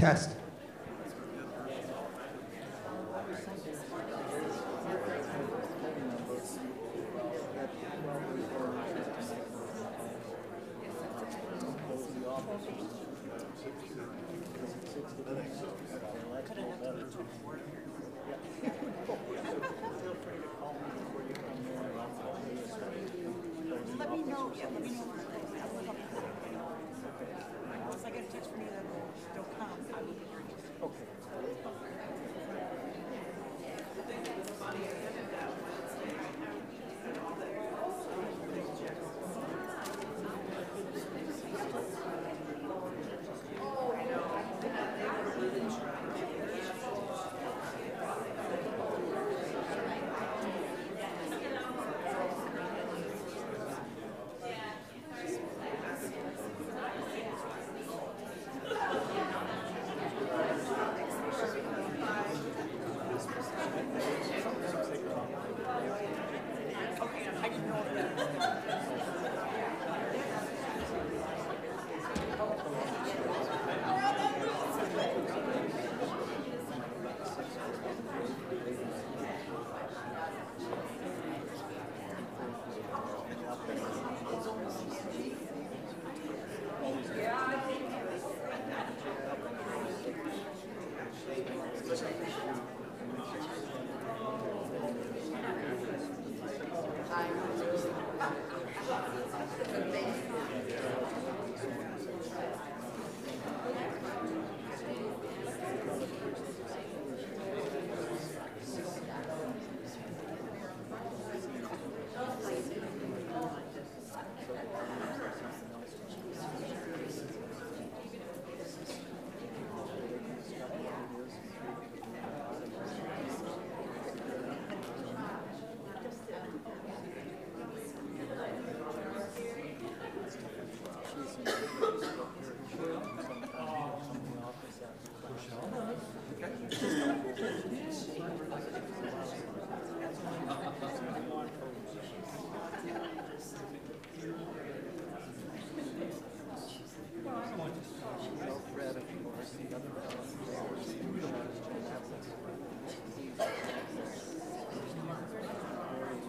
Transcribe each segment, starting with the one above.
test. Let me know. Yeah, let me know. Once I get a text from you that they'll come, I will be here. Okay.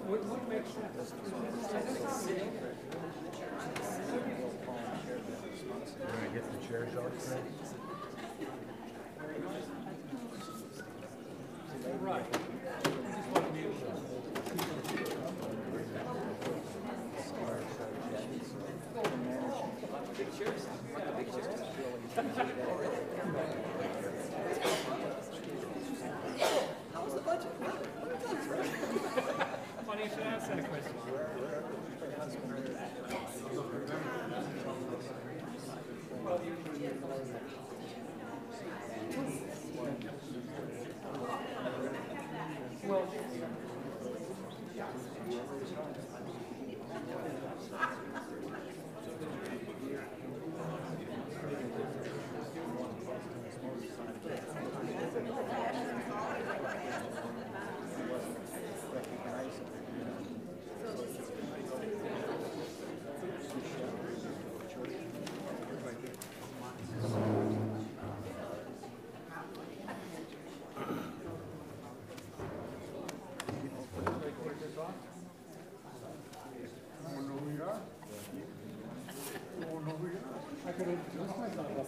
What makes sense? Can I get the chairs out, Fred? Right. I just want to be able How was the budget? funny you should ask that question. Well,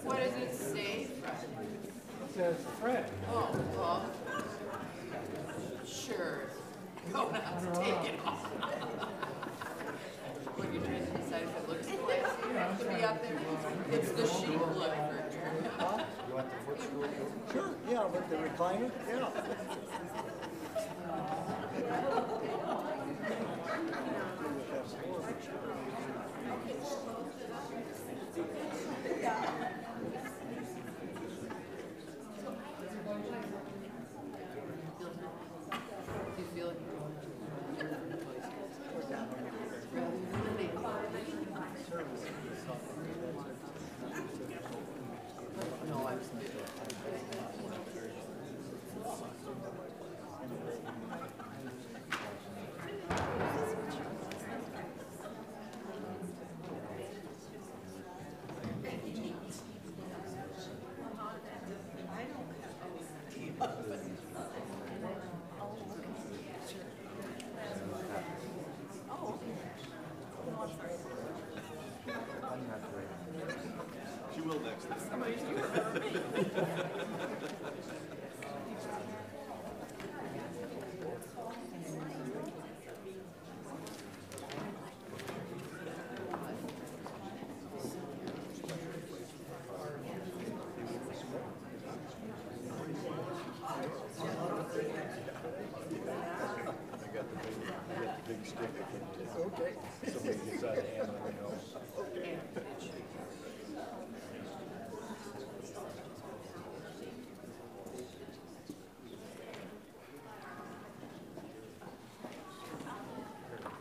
What does it say? it says Fred. Oh, well, sure. Don't have to take it off. When you're trying to decide if it looks classy, to be up there, it's the sheep look for sure. You want the footstool? Sure, yeah, with the recliner, yeah. Do you feel it? No, I was She will next time. Big stick. Okay. Somebody gets out of hand, let me know. Okay.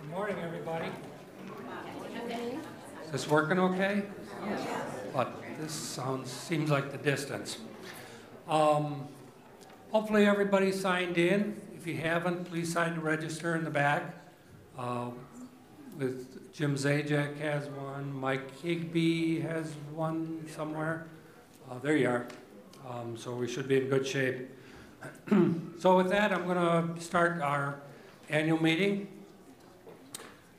Good morning, everybody. Is this working okay? But this seems like the distance. Hopefully everybody signed in. If you haven't, please sign the register in the back. With Jim Zajac has one, Mike Higby has one somewhere. There you are. So we should be in good shape. So with that, I'm going to start our annual meeting.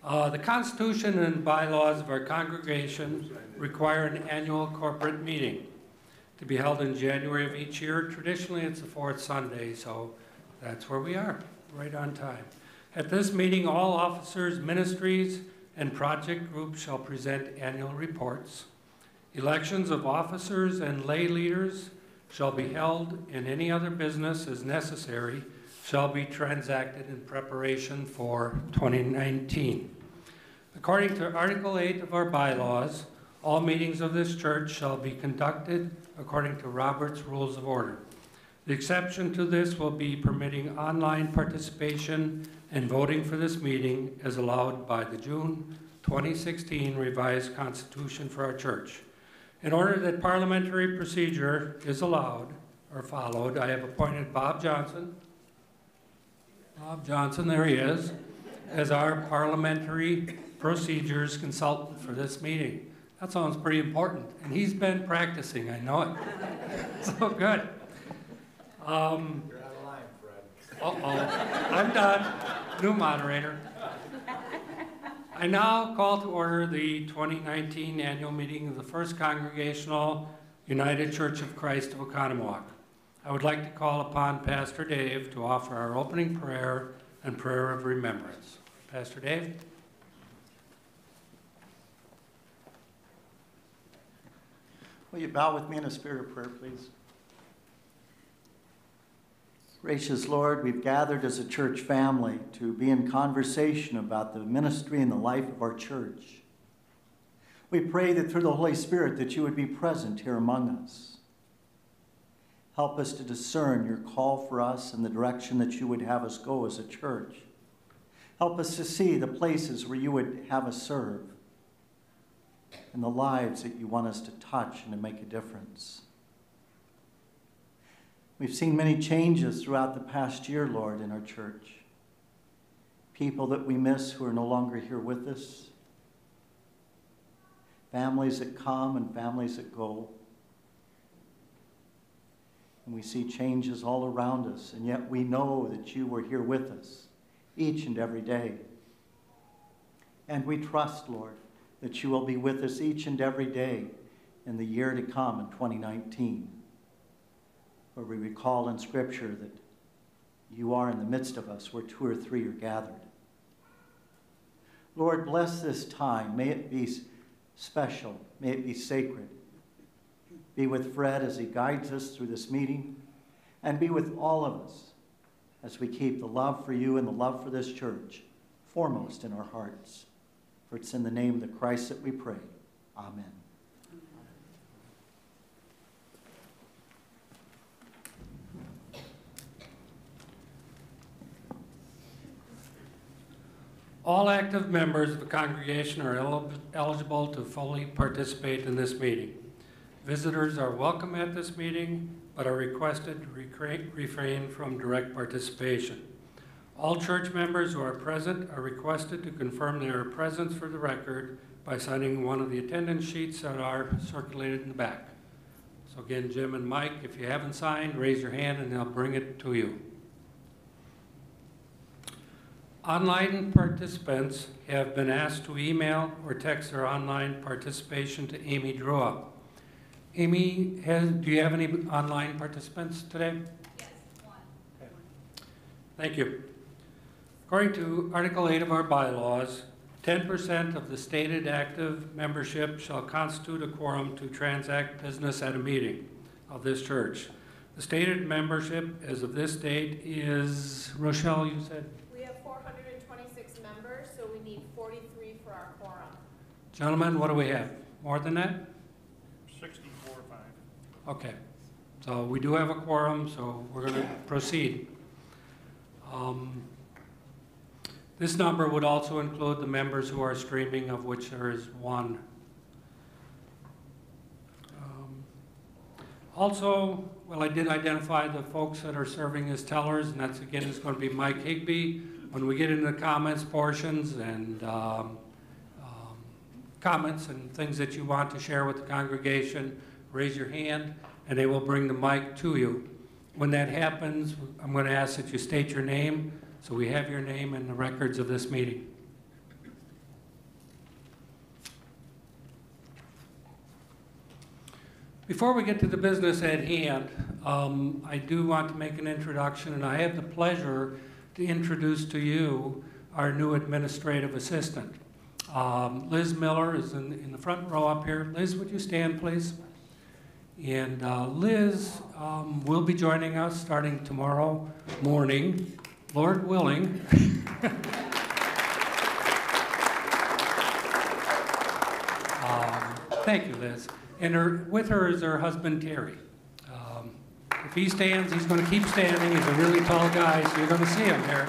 The Constitution and bylaws of our congregation require an annual corporate meeting to be held in January of each year. Traditionally, it's the fourth Sunday, so that's where we are, right on time. At this meeting, all officers, ministries, and project groups shall present annual reports. Elections of officers and lay leaders shall be held, and any other business as necessary shall be transacted in preparation for 2019. According to Article 8 of our bylaws, all meetings of this church shall be conducted according to Robert's Rules of Order. The exception to this will be permitting online participation and voting for this meeting as allowed by the June 2016 revised Constitution for our church. In order that parliamentary procedure is allowed or followed, I have appointed Bob Johnson, there he is, as our parliamentary procedures consultant for this meeting. That sounds pretty important, and he's been practicing, I know it. So good. You're out of line, Fred. Uh-oh, I'm done. New moderator. I now call to order the 2019 annual meeting of the First Congregational United Church of Christ of Oconomowoc. I would like to call upon Pastor Dave to offer our opening prayer and prayer of remembrance. Pastor Dave? Will you bow with me in a spirit of prayer, please? Gracious Lord, we've gathered as a church family to be in conversation about the ministry and the life of our church. We pray that through the Holy Spirit that you would be present here among us. Help us to discern your call for us and the direction that you would have us go as a church. Help us to see the places where you would have us serve and the lives that you want us to touch and to make a difference. We've seen many changes throughout the past year, Lord, in our church. People that we miss who are no longer here with us. Families that come and families that go. And we see changes all around us, and yet we know that you were here with us each and every day. And we trust, Lord, that you will be with us each and every day in the year to come in 2019. Where we recall in Scripture that you are in the midst of us where two or three are gathered. Lord, bless this time. May it be special. May it be sacred. Be with Fred as he guides us through this meeting, and be with all of us as we keep the love for you and the love for this church foremost in our hearts. For it's in the name of the Christ that we pray. Amen. All active members of the congregation are eligible to fully participate in this meeting. Visitors are welcome at this meeting, but are requested to refrain from direct participation. All church members who are present are requested to confirm their presence for the record by signing one of the attendance sheets that are circulated in the back. So again, Jim and Mike, if you haven't signed, raise your hand and they'll bring it to you. Online participants have been asked to email or text their online participation to Amy Drua. Amy, do you have any online participants today? Yes, one. Okay. Thank you. According to Article 8 of our bylaws, 10% of the stated active membership shall constitute a quorum to transact business at a meeting of this church. The stated membership as of this date is, Rochelle, you said? We have 426 members, so we need 43 for our quorum. Gentlemen, what do we have? More than that? 64 or 5. Okay. So we do have a quorum, so we're going to proceed. This number would also include the members who are streaming, of which there is one. Also, well, I did identify the folks that are serving as tellers, and that's again is going to be Mike Higbee. When we get into the comments portions and comments and things that you want to share with the congregation, raise your hand, and they will bring the mic to you. When that happens, I'm going to ask that you state your name, so we have your name in the records of this meeting. Before we get to the business at hand, I do want to make an introduction, and I have the pleasure to introduce to you our new administrative assistant. Liz Miller is in the front row up here. Liz, would you stand, please? And Liz will be joining us starting tomorrow morning, Lord willing. Thank you, Liz. And with her is her husband, Terry. If he stands, he's going to keep standing. He's a really tall guy, so you're going to see him there.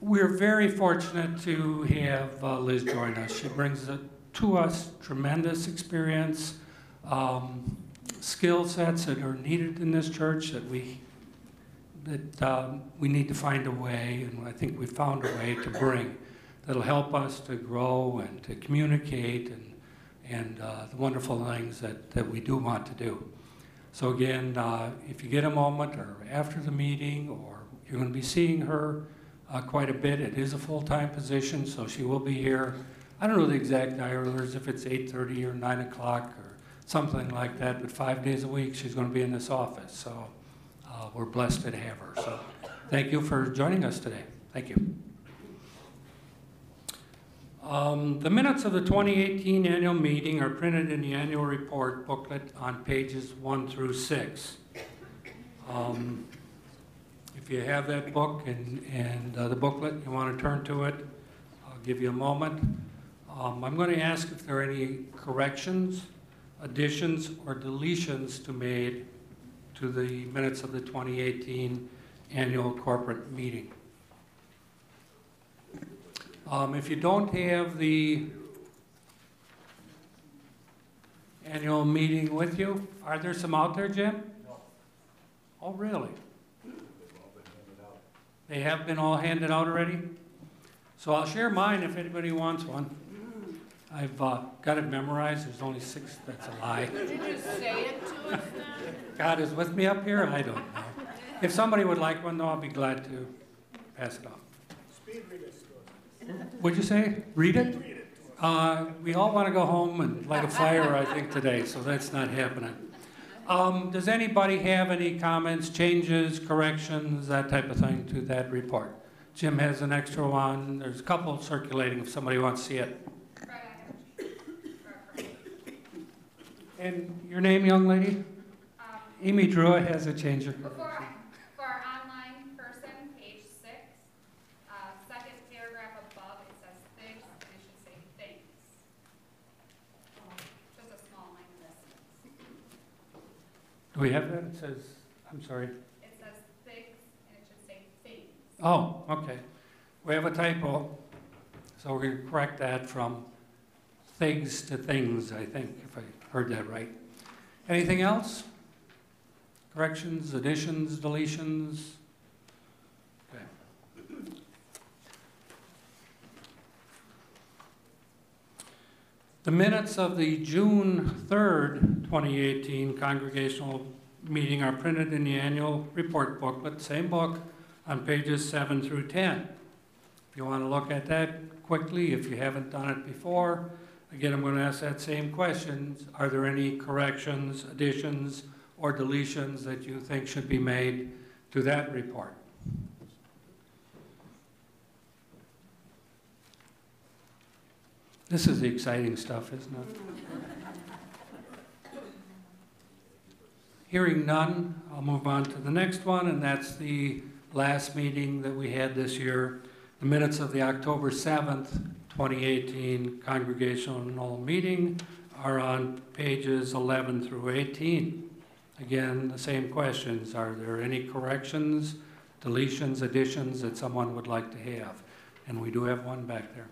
We're very fortunate to have Liz join us. She brings to us tremendous experience, skill sets that are needed in this church that we need to find a way, and I think we found a way to bring that'll help us to grow and to communicate and the wonderful things that we do want to do. So again, if you get a moment or after the meeting, or you're going to be seeing her quite a bit, it is a full-time position, so she will be here. I don't know the exact hours, if it's 8:30 or 9 o'clock or something like that, but 5 days a week she's going to be in this office. So we're blessed to have her. So thank you for joining us today. Thank you. The minutes of the 2018 annual meeting are printed in the annual report booklet on pages 1 through 6. If you have that book and the booklet, you want to turn to it, I'll give you a moment. I'm going to ask if there are any corrections, additions, or deletions to made to the minutes of the 2018 annual corporate meeting. If you don't have the annual meeting with you, are there some out there, Jim? No. Oh, really? They've all been handed out. They have been all handed out already? So I'll share mine if anybody wants one. I've got it memorized. There's only 6. That's a lie. Could you just say it to us then? God is with me up here? I don't know. If somebody would like one, though, I'll be glad to pass it on. Speed read it to us. What'd you say? Read it? Read it to us. We all want to go home and light a fire, I think, today, so that's not happening. Does anybody have any comments, changes, corrections, that type of thing to that report? Jim has an extra one. There's a couple circulating if somebody wants to see it. And your name, young lady? Amy Drua has a change of. For our online person, page 6, second paragraph above, it says things, and it should say things. Just a small line in this. Do we have that? It says, I'm sorry. It says things, and it should say things. Oh, okay. We have a typo, so we're going to correct that from things to things, I think, if I heard that right. Anything else? Corrections, additions, deletions? Okay. The minutes of the June 3rd, 2018 congregational meeting are printed in the annual report booklet, same book, on pages 7 through 10. If you want to look at that quickly, if you haven't done it before, again, I'm going to ask that same question. Are there any corrections, additions, or deletions that you think should be made to that report? This is the exciting stuff, isn't it? Hearing none, I'll move on to the next one, and that's the last meeting that we had this year. The minutes of the October 7th, 2018 congregational meeting are on pages 11 through 18. Again, the same questions. Are there any corrections, deletions, additions that someone would like to have? And we do have one back there.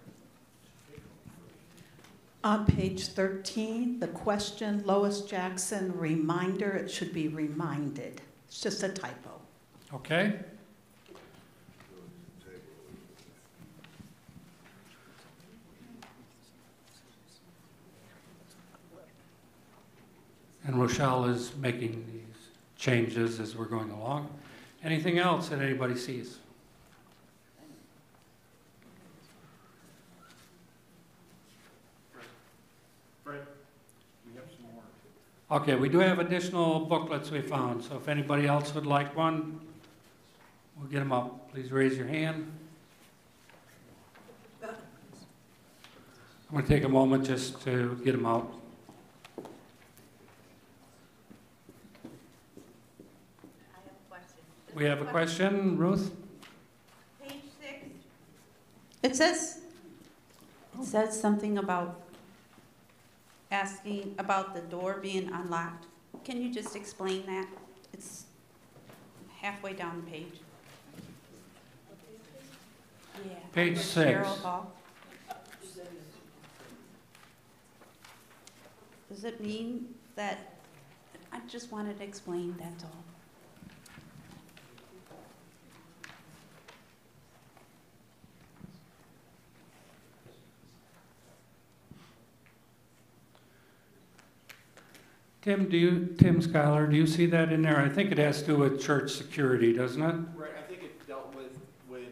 On page 13, the question, Lois Jackson, reminder, it should be reminded. It's just a typo. Okay. And Rochelle is making these changes as we're going along. Anything else that anybody sees? Okay, we do have additional booklets we found, so if anybody else would like one, we'll get them up. Please raise your hand. I'm going to take a moment just to get them out. I have a question. We have a question, Ruth? Page 6. It says something about asking about the door being unlocked. Can you just explain that? It's halfway down the page. Yeah. Page 6. Cheryl Hall. Does it mean that, I just wanted to explain, that's all. Tim Schuyler, do you see that in there? I think it has to do with church security, doesn't it? Right, I think it dealt with when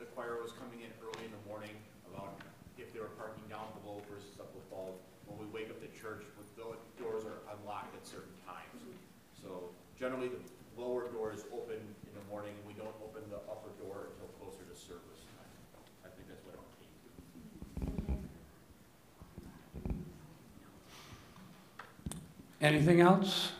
the choir was coming in early in the morning about if they were parking down below versus up above. When we wake up the church, the doors are unlocked at certain times. So generally the lower door is open in the morning and we don't open the upper door until closer to service. I think that's what it came to. Anything else?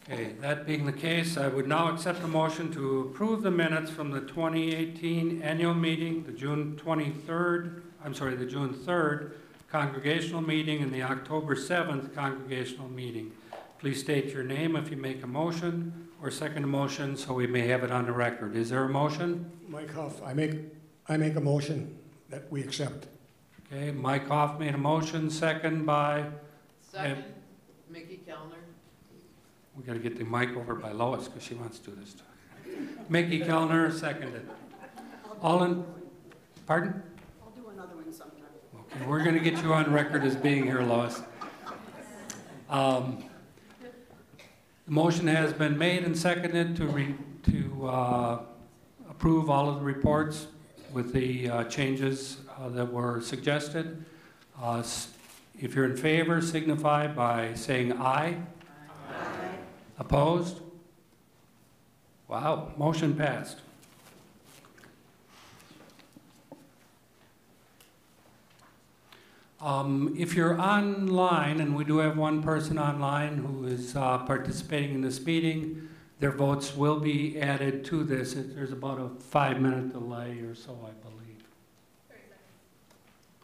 Okay, that being the case, I would now accept a motion to approve the minutes from the 2018 annual meeting, the June 3rd congregational meeting, and the October 7th congregational meeting. Please state your name if you make a motion or second a motion so we may have it on the record. Is there a motion? Mike Huff, I make a motion that we accept. Okay, Mike Hoff made a motion, second by, Second, Mickey Kellner. we got to get the mic over by Lois because she wants to do this. Mickey Kellner, seconded. All in, pardon? I'll do another one sometime. Okay, we're going to get you on record as being here, Lois. The motion has been made and seconded to approve all of the reports with the changes that were suggested. If you're in favor, signify by saying aye. Aye. Opposed? Wow, motion passed. If you're online, and we do have one person online who is participating in this meeting, their votes will be added to this. There's about a 5-minute delay or so, I believe. 30 seconds.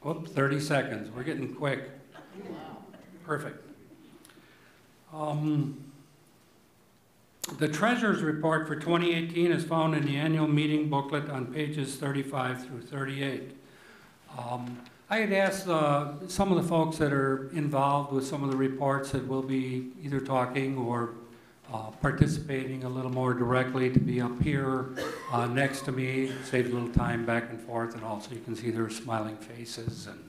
Whoops, 30 seconds. We're getting quick. Perfect. The Treasurer's Report for 2018 is found in the annual meeting booklet on pages 35 through 38. I had asked some of the folks that are involved with some of the reports that will be either talking or participating a little more directly, to be up here next to me, save a little time back and forth, and also you can see their smiling faces and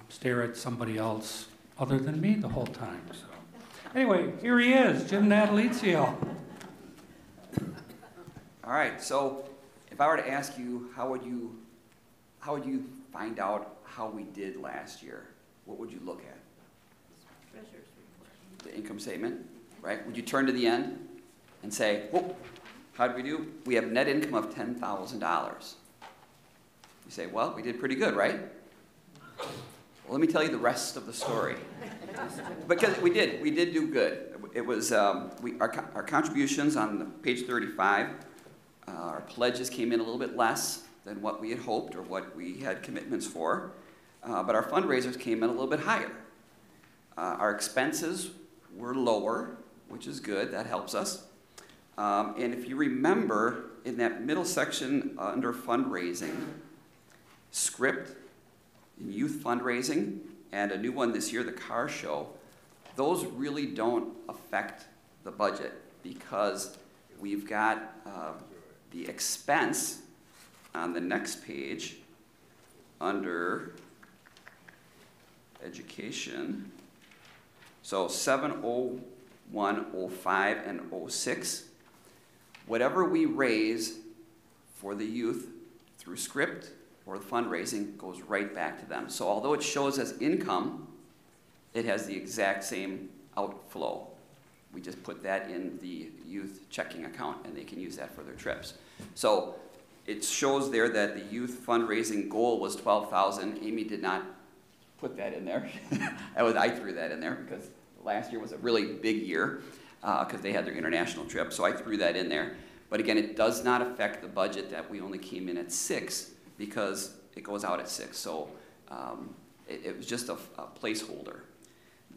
stare at somebody else other than me the whole time. So, anyway, here he is, Jim Natalizio. All right, so if I were to ask you, how would you find out how we did last year? What would you look at? Treasurer's report. The income statement, right? Would you turn to the end and say, "Whoa, how did we do? We have net income of $10,000." You say, "Well, we did pretty good, right?" Well, let me tell you the rest of the story. Because we did do good. It was our contributions on page 35. Our pledges came in a little bit less than what we had hoped or what we had commitments for, but our fundraisers came in a little bit higher. Our expenses were lower, which is good. That helps us. And if you remember, in that middle section under fundraising, script, youth fundraising, and a new one this year, the car show, those really don't affect the budget because we've got the expense on the next page under education. So 701, 05, and 06, whatever we raise for the youth through script or the fundraising goes right back to them. So although it shows as income, it has the exact same outflow. We just put that in the youth checking account and they can use that for their trips. So it shows there that the youth fundraising goal was $12,000. Amy did not put that in there. I threw that in there because last year was a really big year because they had their international trip. So I threw that in there. But again, it does not affect the budget that we only came in at 6 because it goes out at 6. So it was just a placeholder.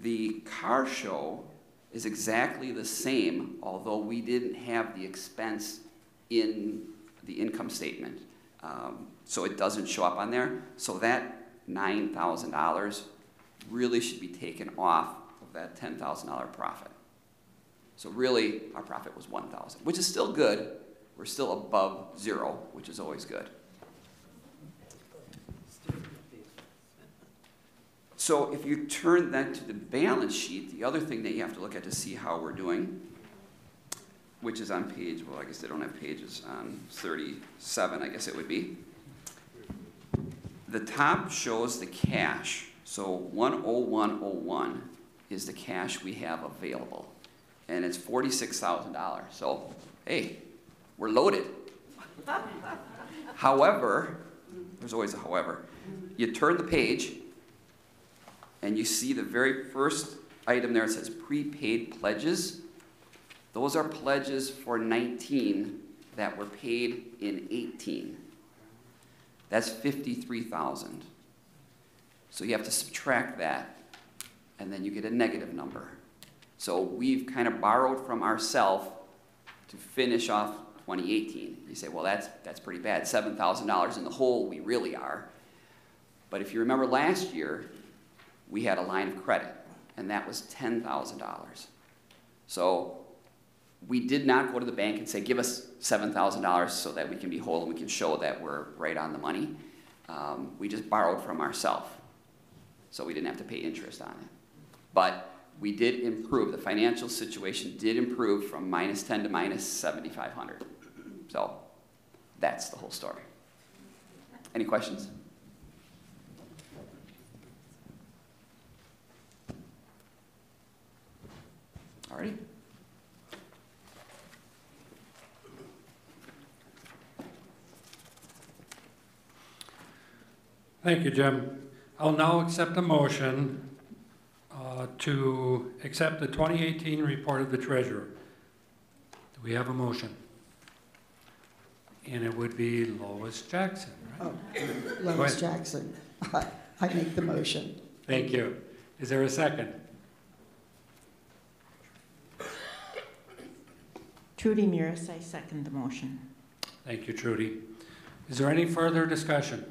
The car show is exactly the same, although we didn't have the expense in the income statement. So it doesn't show up on there. So that $9,000 really should be taken off of that $10,000 profit. So really, our profit was $1,000, which is still good. We're still above 0, which is always good. So if you turn that to the balance sheet, the other thing that you have to look at to see how we're doing, which is on page, well, I guess they don't have pages, on 37, I guess it would be. The top shows the cash. So 10101 is the cash we have available. And it's $46,000. So, hey, we're loaded. However, there's always a however. You turn the page, and you see the very first item there, it says prepaid pledges. Those are pledges for 19 that were paid in 18. That's 53,000. So you have to subtract that, and then you get a negative number. So we've kind of borrowed from ourselves to finish off 2018. You say, well, that's pretty bad. $7,000 in the hole we really are. But if you remember last year, we had a line of credit, and that was $10,000. So we did not go to the bank and say, give us $7,000 so that we can be whole and we can show that we're right on the money. We just borrowed from ourselves, so we didn't have to pay interest on it. But we did improve. The financial situation did improve from -10 to -7,500. So that's the whole story. Any questions? All righty. Thank you, Jim. I'll now accept a motion to accept the 2018 report of the treasurer. Do we have a motion? And it would be Lois Jackson, right? Oh, Lois Jackson. I make the motion. Thank you. Is there a second? Trudy Muris, I second the motion. Thank you, Trudy. Is there any further discussion?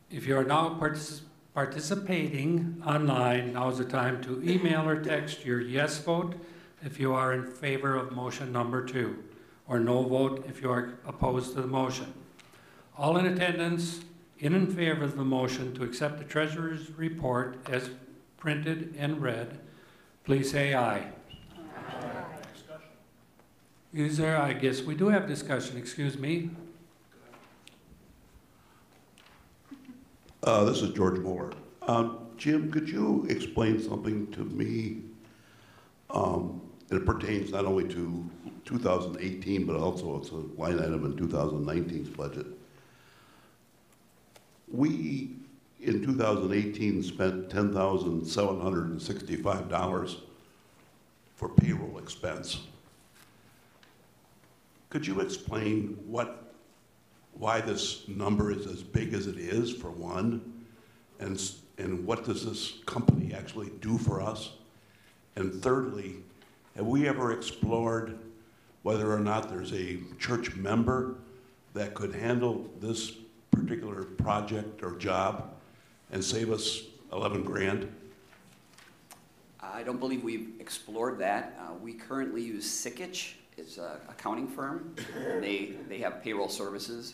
If you are now participating online, now's the time to email or text your yes vote if you are in favor of motion number 2, or no vote if you are opposed to the motion. All in attendance in favor of the motion to accept the treasurer's report as printed and read, please say aye. Is there, I guess we do have discussion, excuse me. This is George Moore. Jim, could you explain something to me? It pertains not only to 2018, but also it's a line item in 2019's budget. We, in 2018, spent $10,765 for payroll expense. Could you explain why this number is as big as it is, for one, and what does this company actually do for us? And thirdly, have we ever explored whether or not there's a church member that could handle this particular project or job and save us 11 grand? I don't believe we've explored that. We currently use Sikich. It's an accounting firm. They have payroll services,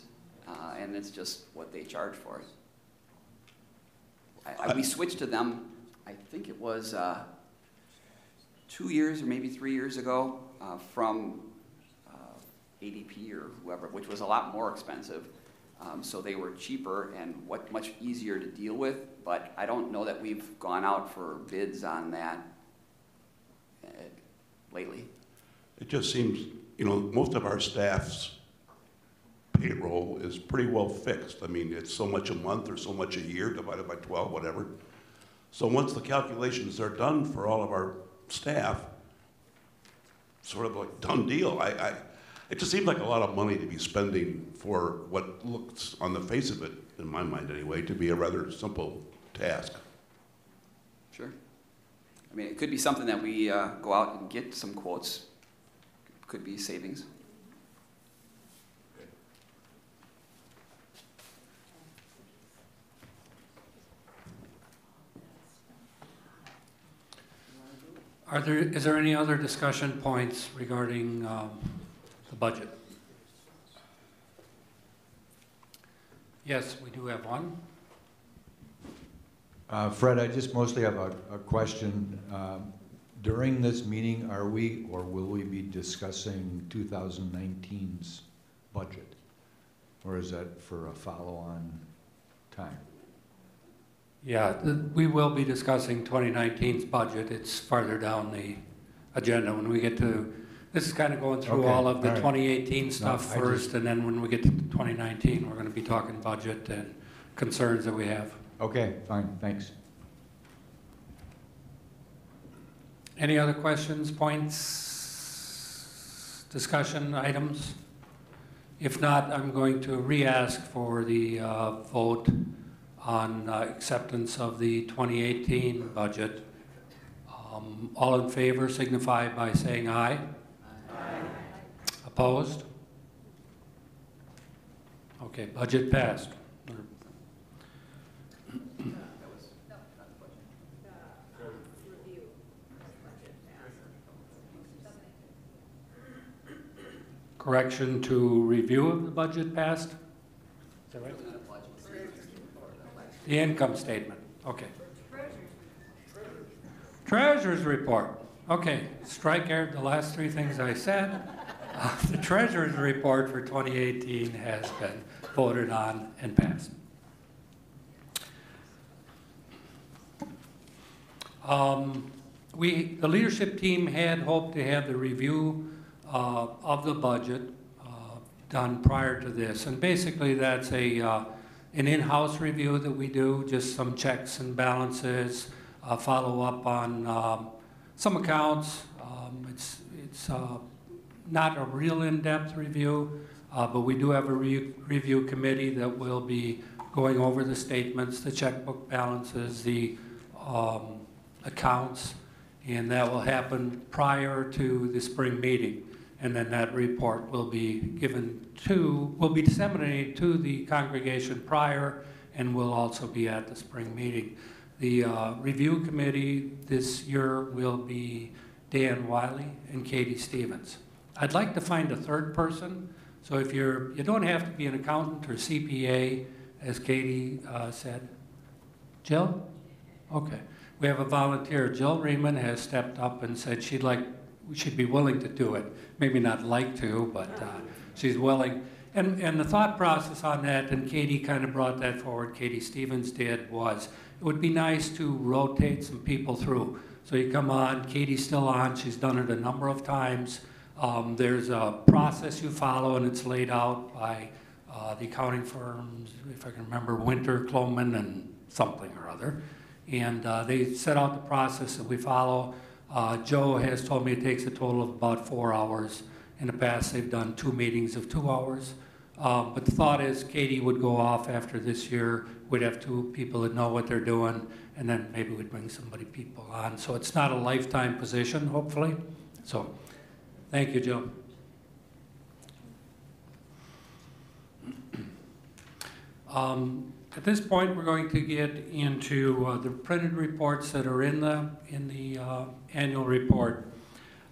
and it's just what they charge for us. We switched to them, I think it was 2 years or maybe 3 years ago, from ADP or whoever, which was a lot more expensive. So they were cheaper and much easier to deal with, but I don't know that we've gone out for bids on that lately. It just seems, you know, most of our staff's payroll is pretty well fixed. I mean, it's so much a month or so much a year divided by 12, whatever. So once the calculations are done for all of our staff, sort of like done deal. It just seems like a lot of money to be spending for what looks, on the face of it, in my mind anyway, to be a rather simple task. Sure. I mean, it could be something that we go out and get some quotes. Could be savings. Is there any other discussion points regarding the budget? Yes, we do have one. Fred, I just mostly have a question. During this meeting, are we or will we be discussing 2019's budget? Or is that for a follow-on time? Yeah, we will be discussing 2019's budget. It's farther down the agenda when we get to, this is kind of going through all of the 2018 stuff first, and then when we get to 2019, we're going to be talking budget and concerns that we have. Okay, fine, thanks. Any other questions, points, discussion items? If not, I'm going to re-ask for the vote on acceptance of the 2018 budget. All in favor signify by saying aye. Aye. Opposed? Okay, budget passed. Correction to review of the budget passed? Is that right? The income statement, okay. Treasurer's report. Okay, strike the last three things I said. The treasurer's report for 2018 has been voted on and passed. The leadership team had hoped to have the review of the budget done prior to this, and basically that's an in-house review that we do, just some checks and balances, follow up on some accounts. It's not a real in-depth review, but we do have a review committee that will be going over the statements, the checkbook balances, the accounts, and that will happen prior to the spring meeting. And then that report will be disseminated to the congregation prior, and will also be at the spring meeting. The review committee this year will be Dan Wiley and Katie Stevens. I'd like to find a third person, so if you don't have to be an accountant or CPA, as Katie said. Jill? Okay. We have a volunteer. Jill Riemann has stepped up and said she'd be willing to do it. Maybe not like to, but she's willing. And the thought process on that, and Katie kind of brought that forward, Katie Stevens did, was it would be nice to rotate some people through. So you come on, Katie's still on, she's done it a number of times. There's a process you follow, and it's laid out by the accounting firms, if I can remember, Winter, Kloman, and something or other. And they set out the process that we follow. Joe has told me it takes a total of about 4 hours. In the past, they've done 2 meetings of 2 hours. But the thought is Katie would go off after this year. We'd have 2 people that know what they're doing, and then maybe we'd bring people on. So it's not a lifetime position, hopefully. So thank you, Joe. At this point, we're going to get into the printed reports that are in the annual report.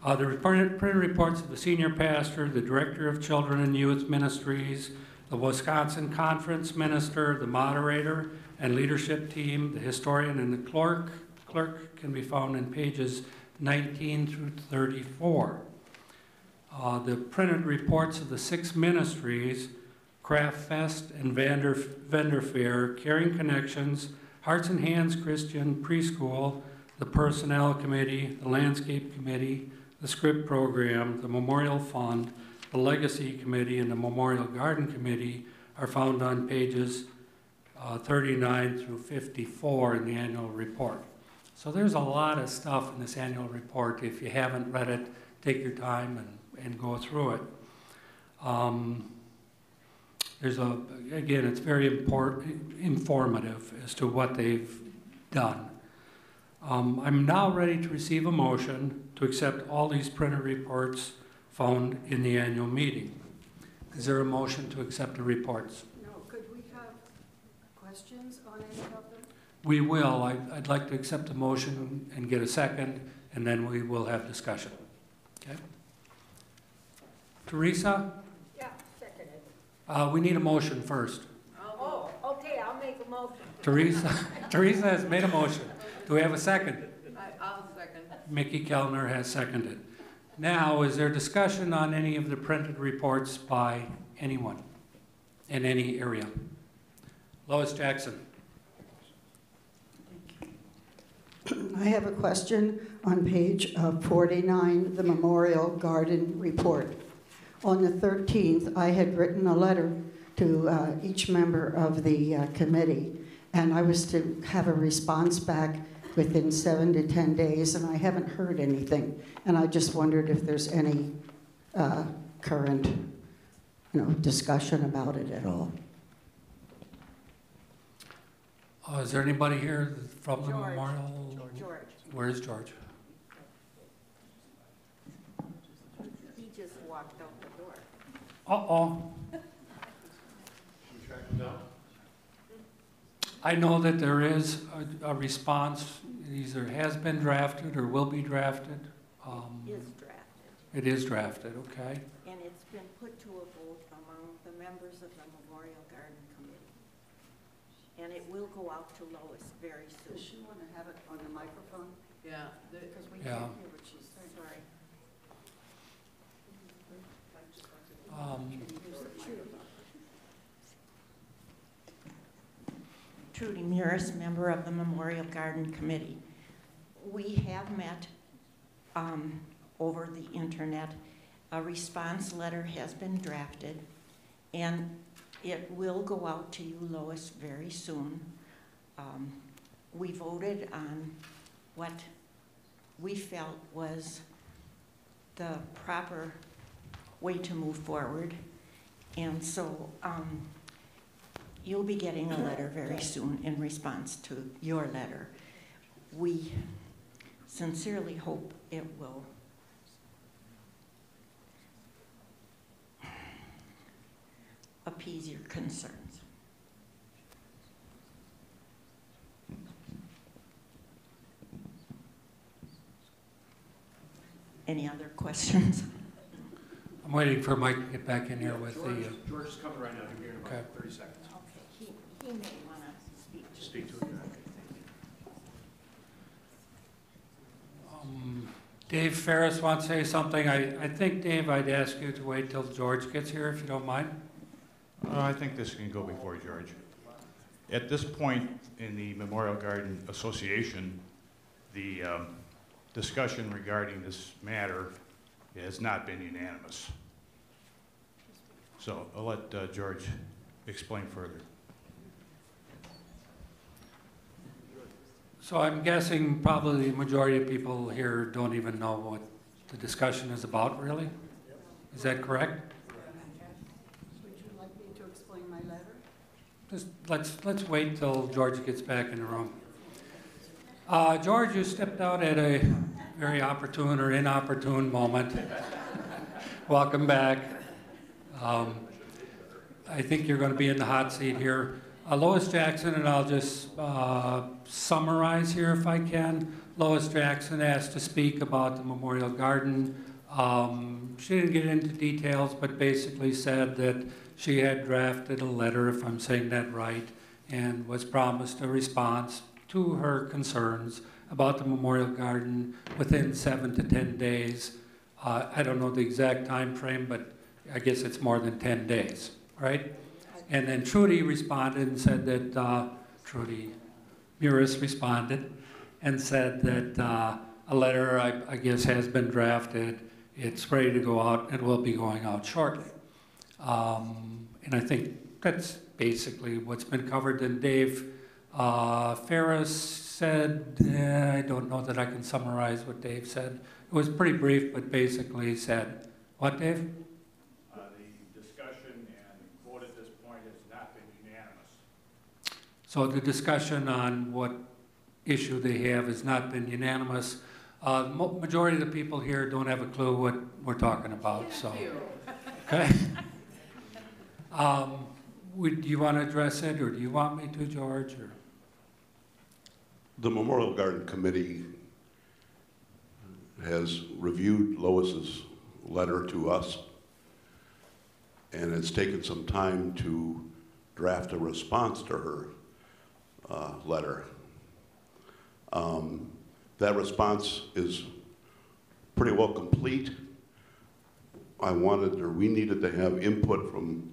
The printed reports of the senior pastor, the director of children and youth ministries, the Wisconsin conference minister, the moderator and leadership team, the historian and the clerk. Clerk can be found in pages 19 through 34. The printed reports of the 6 ministries, Craft Fest and Vendor Fair, Caring Connections, Hearts and Hands Christian Preschool, the Personnel Committee, the Landscape Committee, the Script Program, the Memorial Fund, the Legacy Committee, and the Memorial Garden Committee are found on pages 39 through 54 in the annual report. So there's a lot of stuff in this annual report. If you haven't read it, take your time and go through it. Again, it's very informative as to what they've done. I'm now ready to receive a motion to accept all these printed reports found in the annual meeting. Is there a motion to accept the reports? No, could we have questions on any of them? We will. I'd like to accept the motion and get a second, and then we will have discussion. Okay? Teresa? Yeah, seconded. We need a motion first. Oh, okay, I'll make a motion. Teresa has made a motion. Do we have a second? I'll second. Mickey Kellner has seconded. Now, is there discussion on any of the printed reports by anyone in any area? Lois Jackson. I have a question on page 49, the Memorial Garden Report. On the 13th, I had written a letter to each member of the committee, and I was to have a response back within 7 to 10 days, and I haven't heard anything. And I just wondered if there's any current, discussion about it at all. Is there anybody here from the Memorial? George. Where's George? He just walked out the door. Uh-oh. I know that there is a response, it either has been drafted or will be drafted. Is drafted. It is drafted, okay. And it's been put to a vote among the members of the Memorial Garden Committee. And it will go out to Lois very soon. Does she want to have it on the microphone? Yeah. Because we Yeah. can't hear what she's saying. Sorry. Trudy Muris, member of the Memorial Garden Committee. We have met over the internet. A response letter has been drafted, and it will go out to you, Lois, very soon. We voted on what we felt was the proper way to move forward, and so you'll be getting a letter very soon in response to your letter. We sincerely hope it will appease your concerns. Any other questions? I'm waiting for Mike to get back in here with George, the. George is coming right now. He'll be here in about 30 seconds. Okay, he may want to speak to Speak to it. Dave Ferris wants to say something. I think, Dave, I'd ask you to wait till George gets here, if you don't mind. I think this can go before George. At this point in the Memorial Garden Association, the discussion regarding this matter has not been unanimous. So I'll let George explain further. So I'm guessing probably the majority of people here don't even know what the discussion is about, really? Is that correct? Would you like me to explain my letter? Just let's wait till George gets back in the room. George, you stepped out at a very opportune or inopportune moment. Welcome back. I think you're going to be in the hot seat here. Lois Jackson, and I'll just summarize here if I can. Lois Jackson asked to speak about the Memorial Garden. She didn't get into details, but basically said that she had drafted a letter, if I'm saying that right, and was promised a response to her concerns about the Memorial Garden within 7 to 10 days. I don't know the exact time frame, but I guess it's more than 10 days, right? And then Trudy responded and said that, Trudy Muris responded and said that a letter, I guess, has been drafted. It's ready to go out and will be going out shortly. And I think that's basically what's been covered. And Dave Ferris said, I don't know that I can summarize what Dave said. It was pretty brief, but basically said, what, Dave? So the discussion on what issue they have has not been unanimous. Majority of the people here don't have a clue what we're talking about, so. Okay. Do you want to address it, or do you want me to, George? Or? The Memorial Garden Committee has reviewed Lois's letter to us, and it's taken some time to draft a response to her letter. That response is pretty well complete. We needed to have input from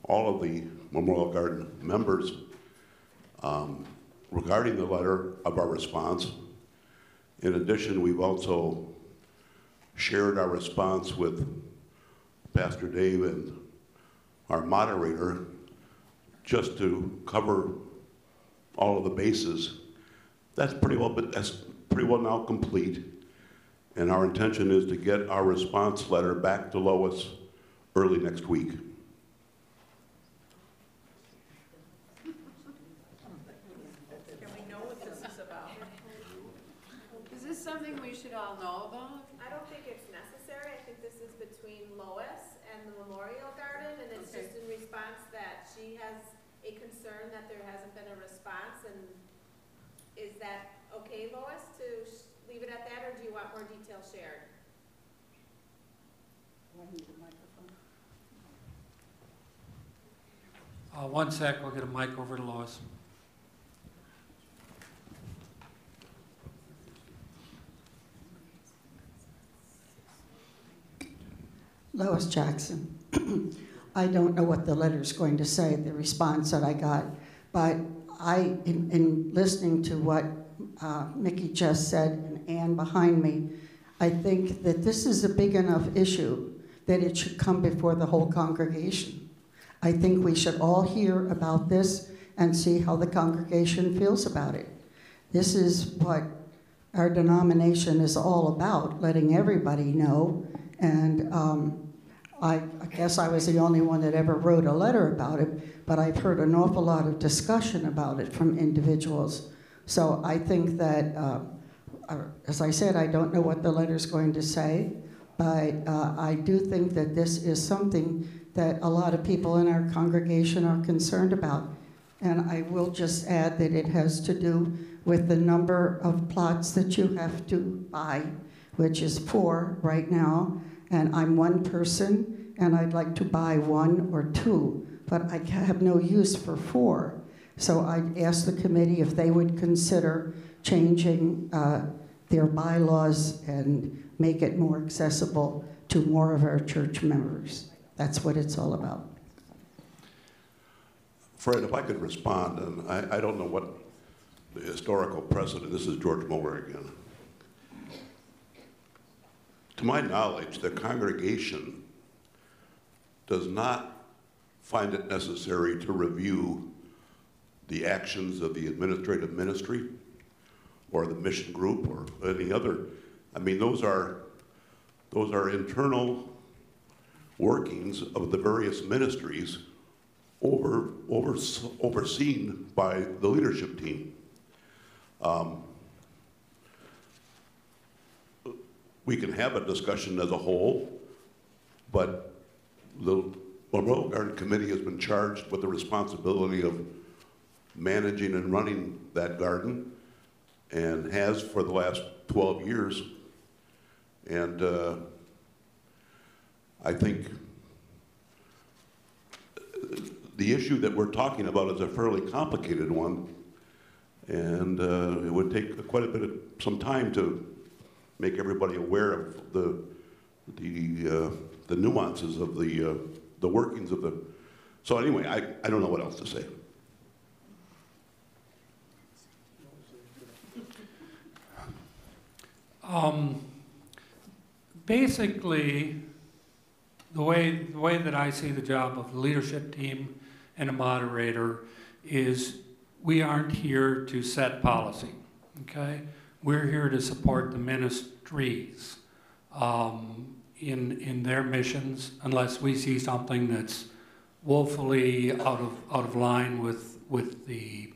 all of the Memorial Garden members regarding the letter of our response. In addition, we've also shared our response with Pastor Dave and our moderator just to cover all of the bases. That's pretty well now complete. And our intention is to get our response letter back to Lois early next week. Can we know what this is about? Is this something we should all know about? I don't think it's necessary. I think this is between Lois and the Memorial Garden, and it's just in response that she has a concern that there hasn't been a response. And is that okay, Lois, to leave it at that, or do you want more details shared? One sec, we'll get a mic over to Lois. Lois Jackson. I don't know what the letter's going to say, the response that I got, but in listening to what Mickey just said and Ann behind me, I think that this is a big enough issue that it should come before the whole congregation. I think we should all hear about this and see how the congregation feels about it. This is what our denomination is all about, letting everybody know. And I guess I was the only one that ever wrote a letter about it, but I've heard an awful lot of discussion about it from individuals. So I think that, as I said, I don't know what the letter's going to say, but I do think that this is something that a lot of people in our congregation are concerned about. And I will just add that it has to do with the number of plots that you have to buy which is 4 right now, and I'm one person, and I'd like to buy 1 or 2, but I have no use for 4. So I'd ask the committee if they would consider changing their bylaws and make it more accessible to more of our church members. That's what it's all about. Fred, if I could respond, and I don't know what the historical precedent, this is George Muller again. To my knowledge, the congregation does not find it necessary to review the actions of the administrative ministry or the mission group or any other. I mean, those are internal workings of the various ministries overseen by the leadership team. We can have a discussion as a whole, but the Memorial Garden Committee has been charged with the responsibility of managing and running that garden, and has for the last 12 years. And I think the issue that we're talking about is a fairly complicated one, and it would take quite a bit of some time to make everybody aware of the nuances of the workings of the. So anyway, I don't know what else to say. Basically, the way that I see the job of the leadership team and a moderator is we aren't here to set policy, okay? We're here to support the ministries in their missions, unless we see something that's woefully out of line with the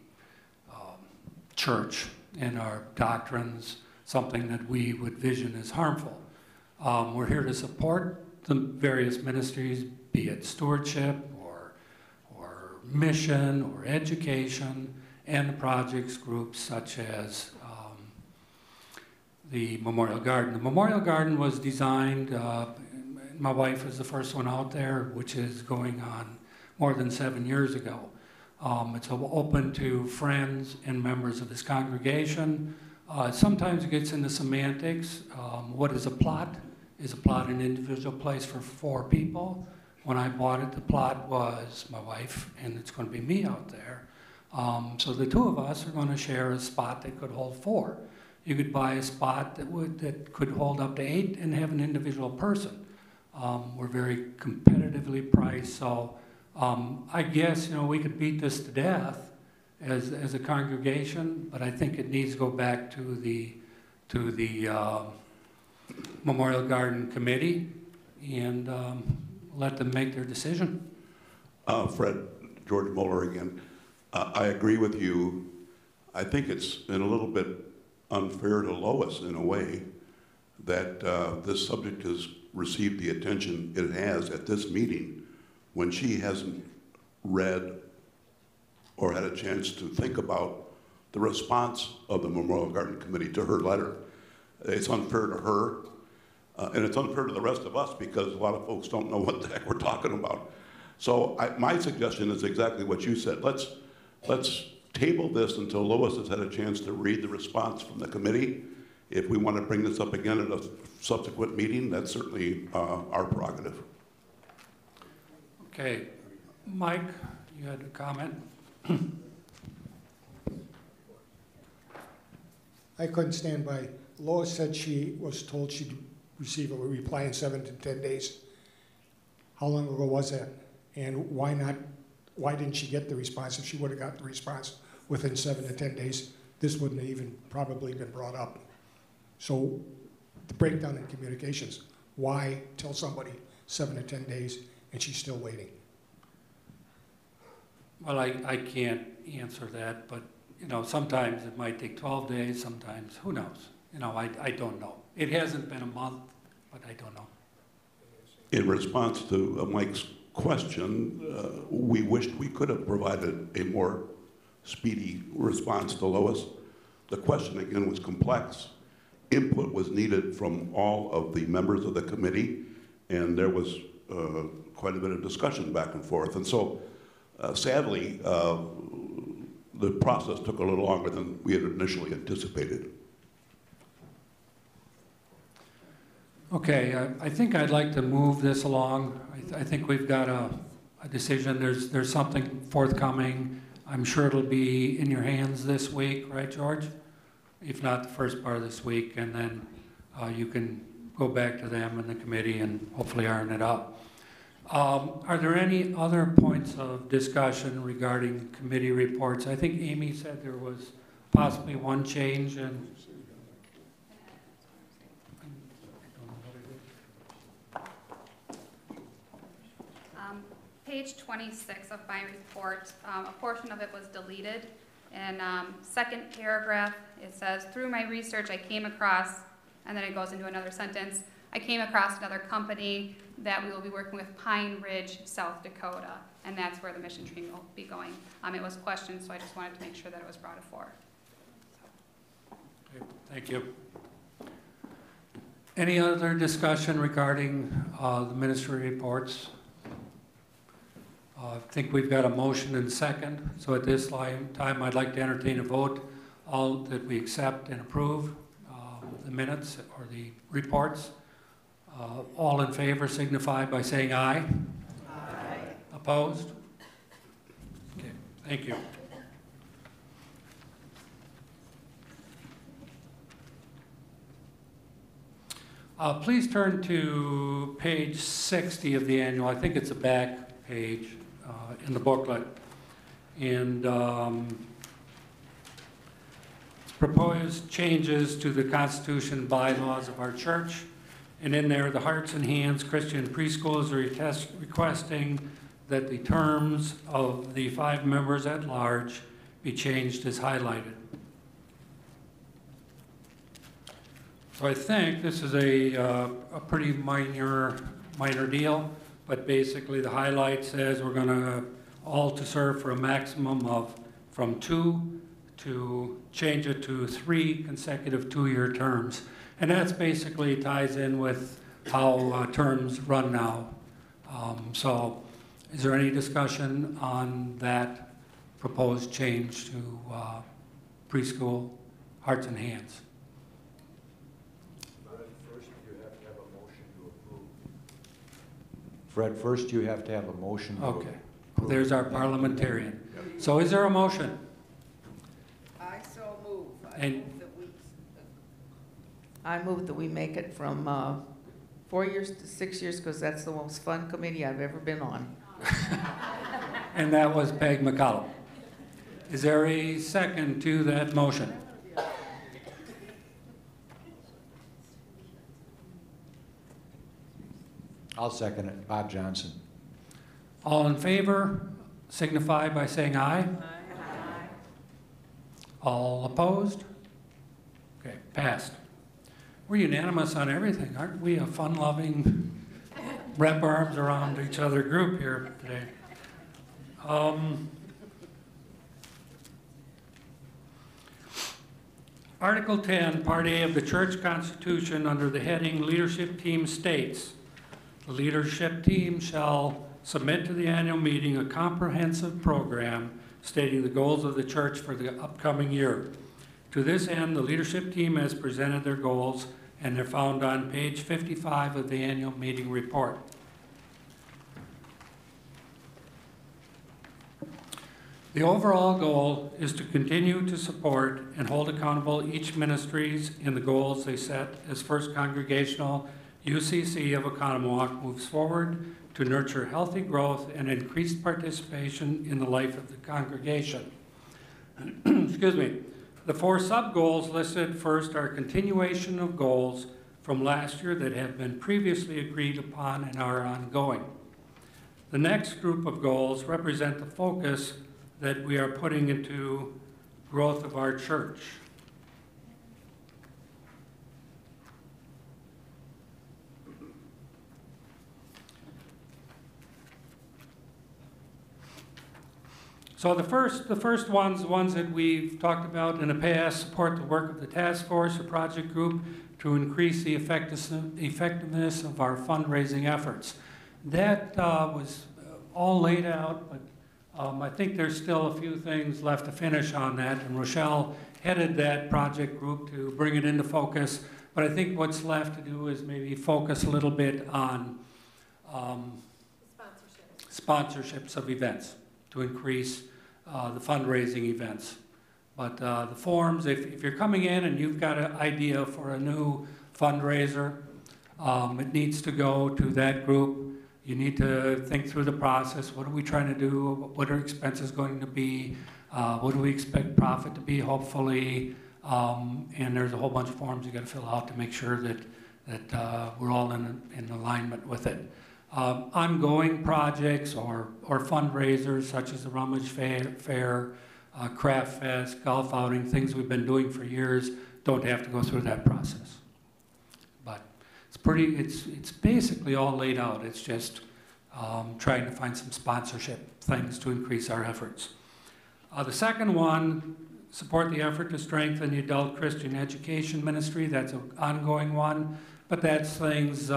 church and our doctrines, something that we would vision as harmful. We're here to support the various ministries, be it stewardship or mission or education, and the projects groups such as the Memorial Garden. The Memorial Garden was designed, my wife was the first one out there, which is going on more than 7 years ago. It's open to friends and members of this congregation. Sometimes it gets into semantics. What is a plot? Is a plot an individual place for 4 people? When I bought it, the plot was my wife, and it's going to be me out there. So the 2 of us are going to share a spot that could hold 4. You could buy a spot that could hold up to 8 and have an individual person. We're very competitively priced, so I guess we could beat this to death as a congregation, but I think it needs to go back to the Memorial Garden Committee and let them make their decision. Fred, George Muller again. I agree with you. I think it's in a little bit unfair to Lois in a way that this subject has received the attention it has at this meeting when she hasn't read or had a chance to think about the response of the Memorial Garden Committee to her letter. It's unfair to her, and it's unfair to the rest of us because a lot of folks don't know what the heck we're talking about. So my suggestion is exactly what you said. Let's table this until Lois has had a chance to read the response from the committee. If we want to bring this up again at a subsequent meeting, that's certainly our prerogative. Okay, Mike, you had a comment? I couldn't stand by. Lois said she was told she'd receive a reply in 7 to 10 days. How long ago was that? And why didn't she get the response? If she would have got the response within 7 to 10 days, this wouldn't have even probably been brought up. So the breakdown in communications, why tell somebody 7 to 10 days and she's still waiting? Well, I can't answer that, but sometimes it might take 12 days, sometimes, who knows? I don't know. It hasn't been a month, but I don't know. In response to Mike's question, we wished we could have provided a more speedy response to Lois. The question again was complex, input was needed from all of the members of the committee, and there was quite a bit of discussion back and forth. And so, sadly, the process took a little longer than we had initially anticipated. Okay, I think I'd like to move this along. I think we've got a decision. There's something forthcoming. I'm sure it'll be in your hands this week, right, George? If not the first part of this week, and then you can go back to them and the committee and hopefully iron it out. Are there any other points of discussion regarding committee reports? I think Amy said there was possibly one change in. Page 26 of my report, a portion of it was deleted. And second paragraph, it says, through my research I came across, and then it goes into another sentence, I came across another company that we will be working with, Pine Ridge, South Dakota, and that's where the mission tree will be going. It was questioned, so I just wanted to make sure that it was brought forward. Okay, thank you. Any other discussion regarding the ministry reports? I think we've got a motion and second, so at this time I'd like to entertain a vote all that we accept and approve the minutes or the reports. All in favor signify by saying aye. Aye. Opposed? Okay, thank you. Please turn to page 60 of the annual. I think it's a back page in the booklet. And it's proposed changes to the Constitution and bylaws of our church. And in there, the Hearts and Hands Christian Preschools are requesting that the terms of the 5 members at large be changed as highlighted. So I think this is a pretty minor deal, but basically the highlight says we're going to all to serve for a maximum of from 2 to change it to 3 consecutive 2-year terms. And that's basically ties in with how terms run now. So is there any discussion on that proposed change to preschool Hearts and Hands? Fred, first you have to have a motion to Okay. There's our parliamentarian. So is there a motion? I so move. I move that we make it from 4 years to 6 years, because that's the most fun committee I've ever been on. And that was Peg McCollum. Is there a second to that motion? I'll second it. Bob Johnson. All in favor signify by saying aye. Aye. All opposed? Okay, passed. We're unanimous on everything. Aren't we a fun-loving, wrap arms around each other group here today? Article 10, Part A of the Church Constitution under the heading Leadership Team states, the leadership team shall submit to the annual meeting a comprehensive program stating the goals of the church for the upcoming year. To this end, the leadership team has presented their goals, and they're found on page 55 of the annual meeting report. The overall goal is to continue to support and hold accountable each ministries in the goals they set as First Congregational UCC of Oconomowoc moves forward to nurture healthy growth and increased participation in the life of the congregation. Excuse me. The 4 sub-goals listed first are continuation of goals from last year that have been previously agreed upon and are ongoing. The next group of goals represent the focus that we are putting into growth of our church. So the first ones that we've talked about in the past, support the work of the task force or project group to increase the effectiveness of our fundraising efforts. That was all laid out, but I think there's still a few things left to finish on that, and Rochelle headed that project group to bring it into focus, but I think what's left to do is maybe focus a little bit on sponsorships of events to increase the fundraising events. But the forms, if you're coming in and you've got an idea for a new fundraiser, it needs to go to that group. You need to think through the process. What are we trying to do? What are expenses going to be? What do we expect profit to be, hopefully? And there's a whole bunch of forms you got to fill out to make sure that we're all in alignment with it. Ongoing projects or fundraisers such as the Rummage Fair, Craft Fest, golf outing, things we've been doing for years, don't have to go through that process. But it's basically all laid out. It's just trying to find some sponsorship things to increase our efforts. The second one, support the effort to strengthen the adult Christian education ministry. That's an ongoing one, but that's things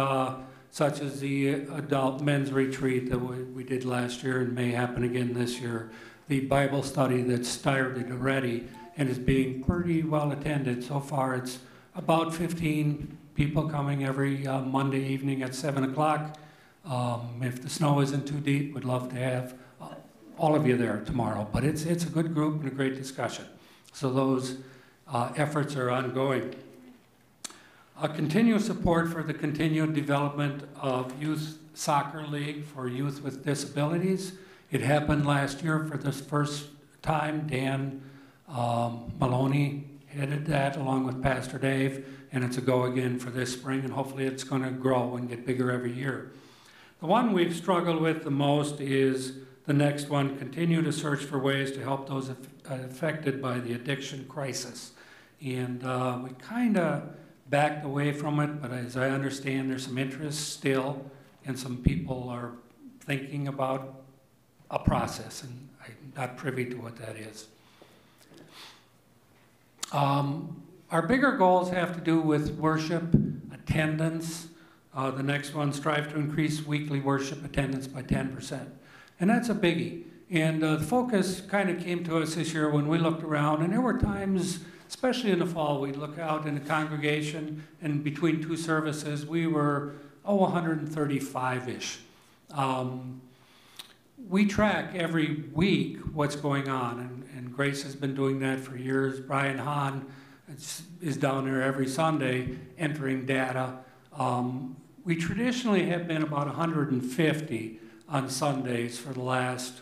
such as the adult men's retreat that we did last year and may happen again this year. The Bible study that's started already and is being pretty well attended. So far it's about 15 people coming every Monday evening at 7 o'clock. If the snow isn't too deep, we'd love to have all of you there tomorrow. But it's a good group and a great discussion. So those efforts are ongoing. Continued support for the continued development of Youth Soccer League for youth with disabilities. It happened last year for the first time. Dan Maloney headed that along with Pastor Dave, and it's a go again for this spring, and hopefully it's going to grow and get bigger every year. The one we've struggled with the most is the next one, continue to search for ways to help those affected by the addiction crisis. And we kind of backed away from it, but as I understand, there's some interest still, and some people are thinking about a process, and I'm not privy to what that is. Our bigger goals have to do with worship, attendance. The next one, strive to increase weekly worship attendance by 10%. And that's a biggie. And the focus kind of came to us this year when we looked around, and there were times, especially in the fall, we'd look out in the congregation, and between two services, we were, 135-ish. We track every week what's going on, and Grace has been doing that for years. Brian Hahn is down there every Sunday entering data. We traditionally have been about 150 on Sundays for the last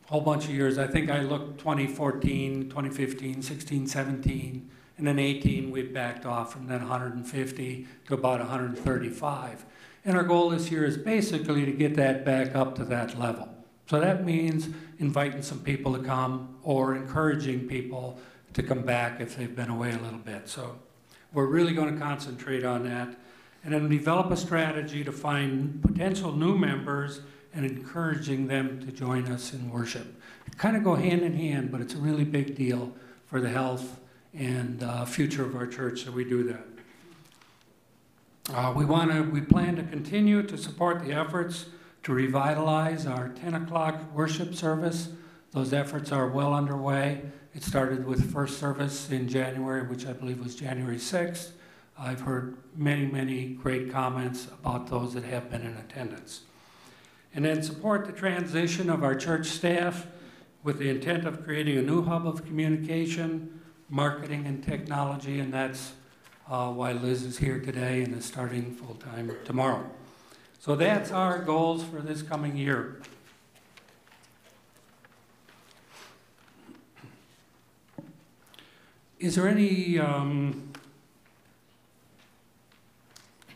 whole bunch of years. I think I looked 2014, 2015, 16, 17, and then 18 we backed off from that 150 to about 135. And our goal this year is basically to get that back up to that level. So that means inviting some people to come or encouraging people to come back if they've been away a little bit. So we're really going to concentrate on that. And then develop a strategy to find potential new members and encouraging them to join us in worship. It kind of go hand in hand, but it's a really big deal for the health and future of our church that we do that. We plan to continue to support the efforts to revitalize our 10 o'clock worship service. Those efforts are well underway. It started with first service in January, which I believe was January 6th. I've heard many, many great comments about those that have been in attendance. And then support the transition of our church staff with the intent of creating a new hub of communication, marketing, and technology, and that's why Liz is here today and is starting full-time tomorrow. So that's our goals for this coming year. Is there any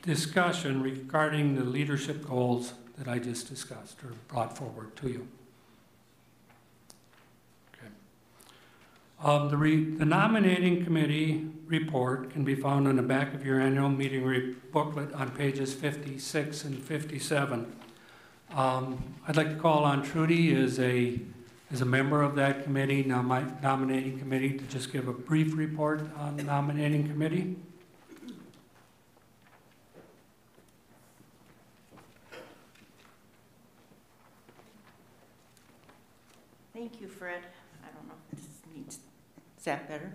discussion regarding the leadership goals that I just discussed or brought forward to you? Okay. The nominating committee report can be found on the back of your annual meeting booklet on pages 56 and 57. I'd like to call on Trudy as a as a member of that committee, nominating committee, to just give a brief report on the nominating committee. Thank you, Fred. I don't know if this needs, is that better?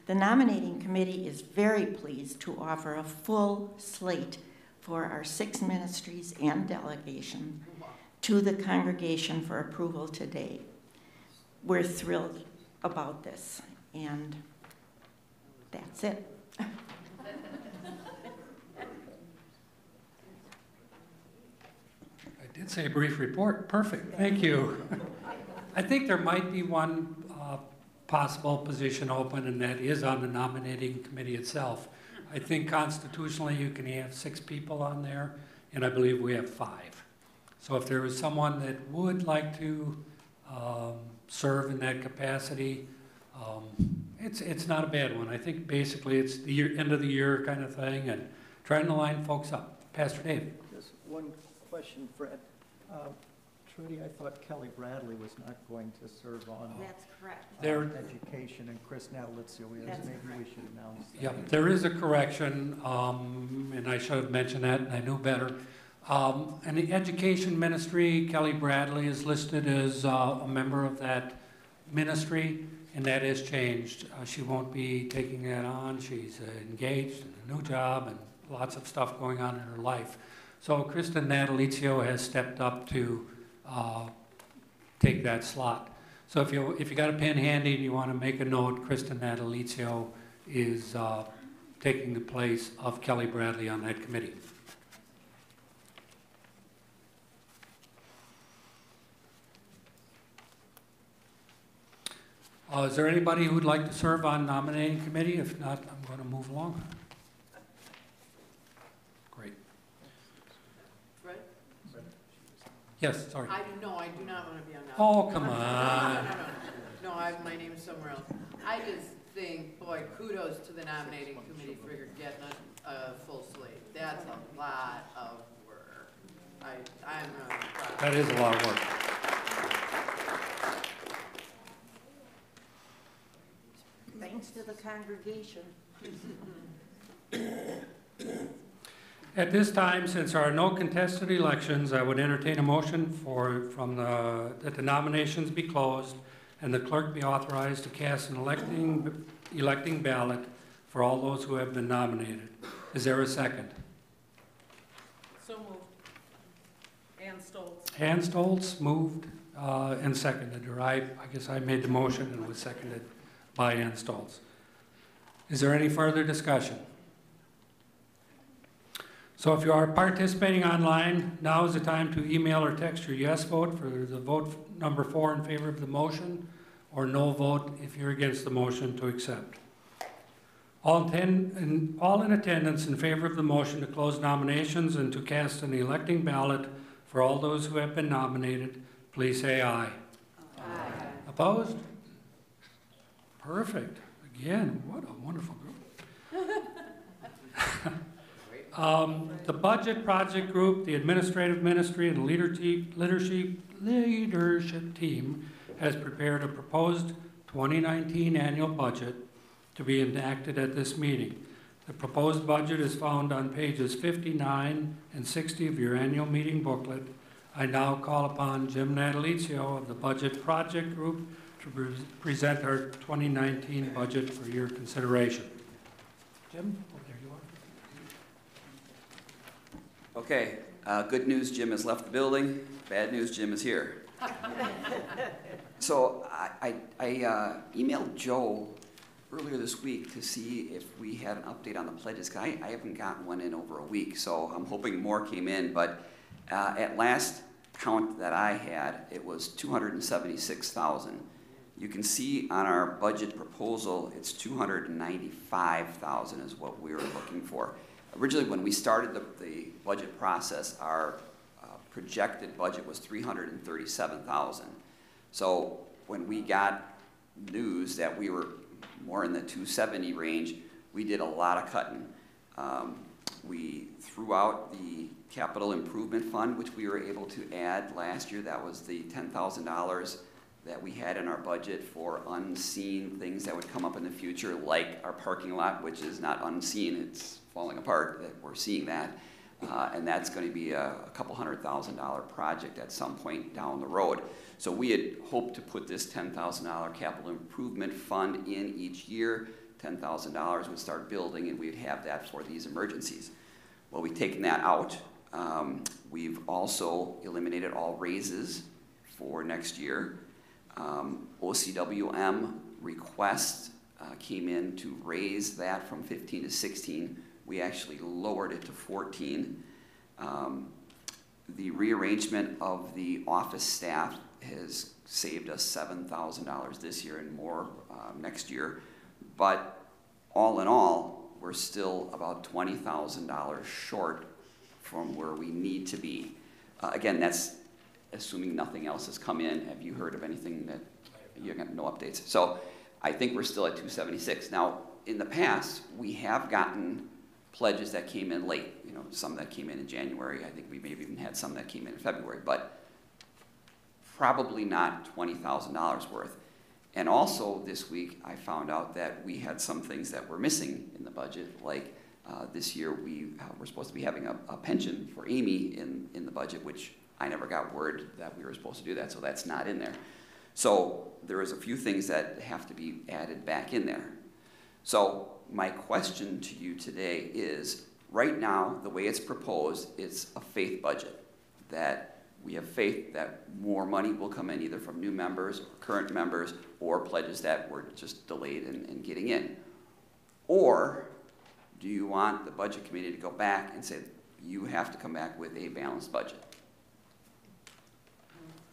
The nominating committee is very pleased to offer a full slate for our 6 ministries and delegation to the congregation for approval today. We're thrilled about this, and that's it. I did say a brief report. Perfect. Thank you. I think there might be one possible position open, and that is on the nominating committee itself. I think constitutionally you can have 6 people on there, and I believe we have 5. So if there was someone that would like to serve in that capacity, it's not a bad one. I think basically it's the end of the year kind of thing, and trying to line folks up. Pastor Dave. Just one question, Fred. Trudy, I thought Kelly Bradley was not going to serve on That's correct. education, and Chris Natalizio is. Maybe we should announce that. Yep, there is a correction, and I should have mentioned that, and I knew better. In the education ministry, Kelly Bradley is listed as a member of that ministry, and that has changed. She won't be taking that on. She's engaged in a new job and lots of stuff going on in her life. So Kristen Natalizio has stepped up to take that slot. So if you got a pen handy and you want to make a note, Kristen Natalizio is taking the place of Kelly Bradley on that committee. Is there anybody who would like to serve on nominating committee? If not, I'm going to move along. Great. Fred? Yes, sorry. I do not want to be on that. Oh, come on. No, my name is somewhere else. I just think, boy, kudos to the nominating committee for getting a full slate. That's a lot of work. I'm really proud. That is a lot of work. Thanks to the congregation. At this time, since there are no contested elections, I would entertain a motion that the nominations be closed and the clerk be authorized to cast an electing ballot for all those who have been nominated. Is there a second? So moved. Ann Stoltz. Ann Stoltz moved and seconded, or I guess I made the motion and was seconded by Ann Stoltz. Is there any further discussion? So if you are participating online, now is the time to email or text your yes vote for the vote number 4 in favor of the motion, or no vote if you're against the motion to accept. All in attendance in favor of the motion to close nominations and to cast an electing ballot for all those who have been nominated, please say aye. Aye. Opposed? Perfect. Again, what a wonderful group. The budget project group, the administrative ministry, and the leadership team has prepared a proposed 2019 annual budget to be enacted at this meeting. The proposed budget is found on pages 59 and 60 of your annual meeting booklet. I now call upon Jim Natalizio of the Budget Project Group to present our 2019 budget for your consideration. Jim, oh, there you are. Okay, good news, Jim has left the building. Bad news, Jim is here. So I emailed Joe earlier this week to see if we had an update on the pledges. I haven't gotten one in over a week, so I'm hoping more came in. But at last count that I had, it was 276,000. You can see on our budget proposal, it's 295,000 is what we were looking for. Originally, when we started the budget process, our projected budget was 337,000. So when we got news that we were more in the 270 range, we did a lot of cutting. we threw out the capital improvement fund, which we were able to add last year. That was the $10,000 that we had in our budget for unseen things that would come up in the future, like our parking lot, which is not unseen, it's falling apart, that we're seeing that. And that's going to be a couple $100,000 project at some point down the road. So we had hoped to put this $10,000 capital improvement fund in each year. $10,000 would start building, and we'd have that for these emergencies. Well, we've taken that out. We've also eliminated all raises for next year. OCWM request came in to raise that from 15 to 16. We actually lowered it to 14. The rearrangement of the office staff has saved us $7,000 this year and more next year. But all in all, we're still about $20,000 short from where we need to be. Again, that's assuming nothing else has come in. Have you heard of anything that you got? No updates. So I think we're still at 276. Now, in the past, we have gotten pledges that came in late. You know, some that came in January. I think we maybe even had some that came in February, but probably not $20,000 worth. And also this week, I found out that we had some things that were missing in the budget, like this year we're supposed to be having a pension for Amy in the budget, which I never got word that we were supposed to do that, so that's not in there. So there is a few things that have to be added back in there. So my question to you today is, right now, the way it's proposed, it's a faith budget, that we have faith that more money will come in either from new members, or current members, or pledges that were just delayed in getting in. Or do you want the budget committee to go back and say, you have to come back with a balanced budget?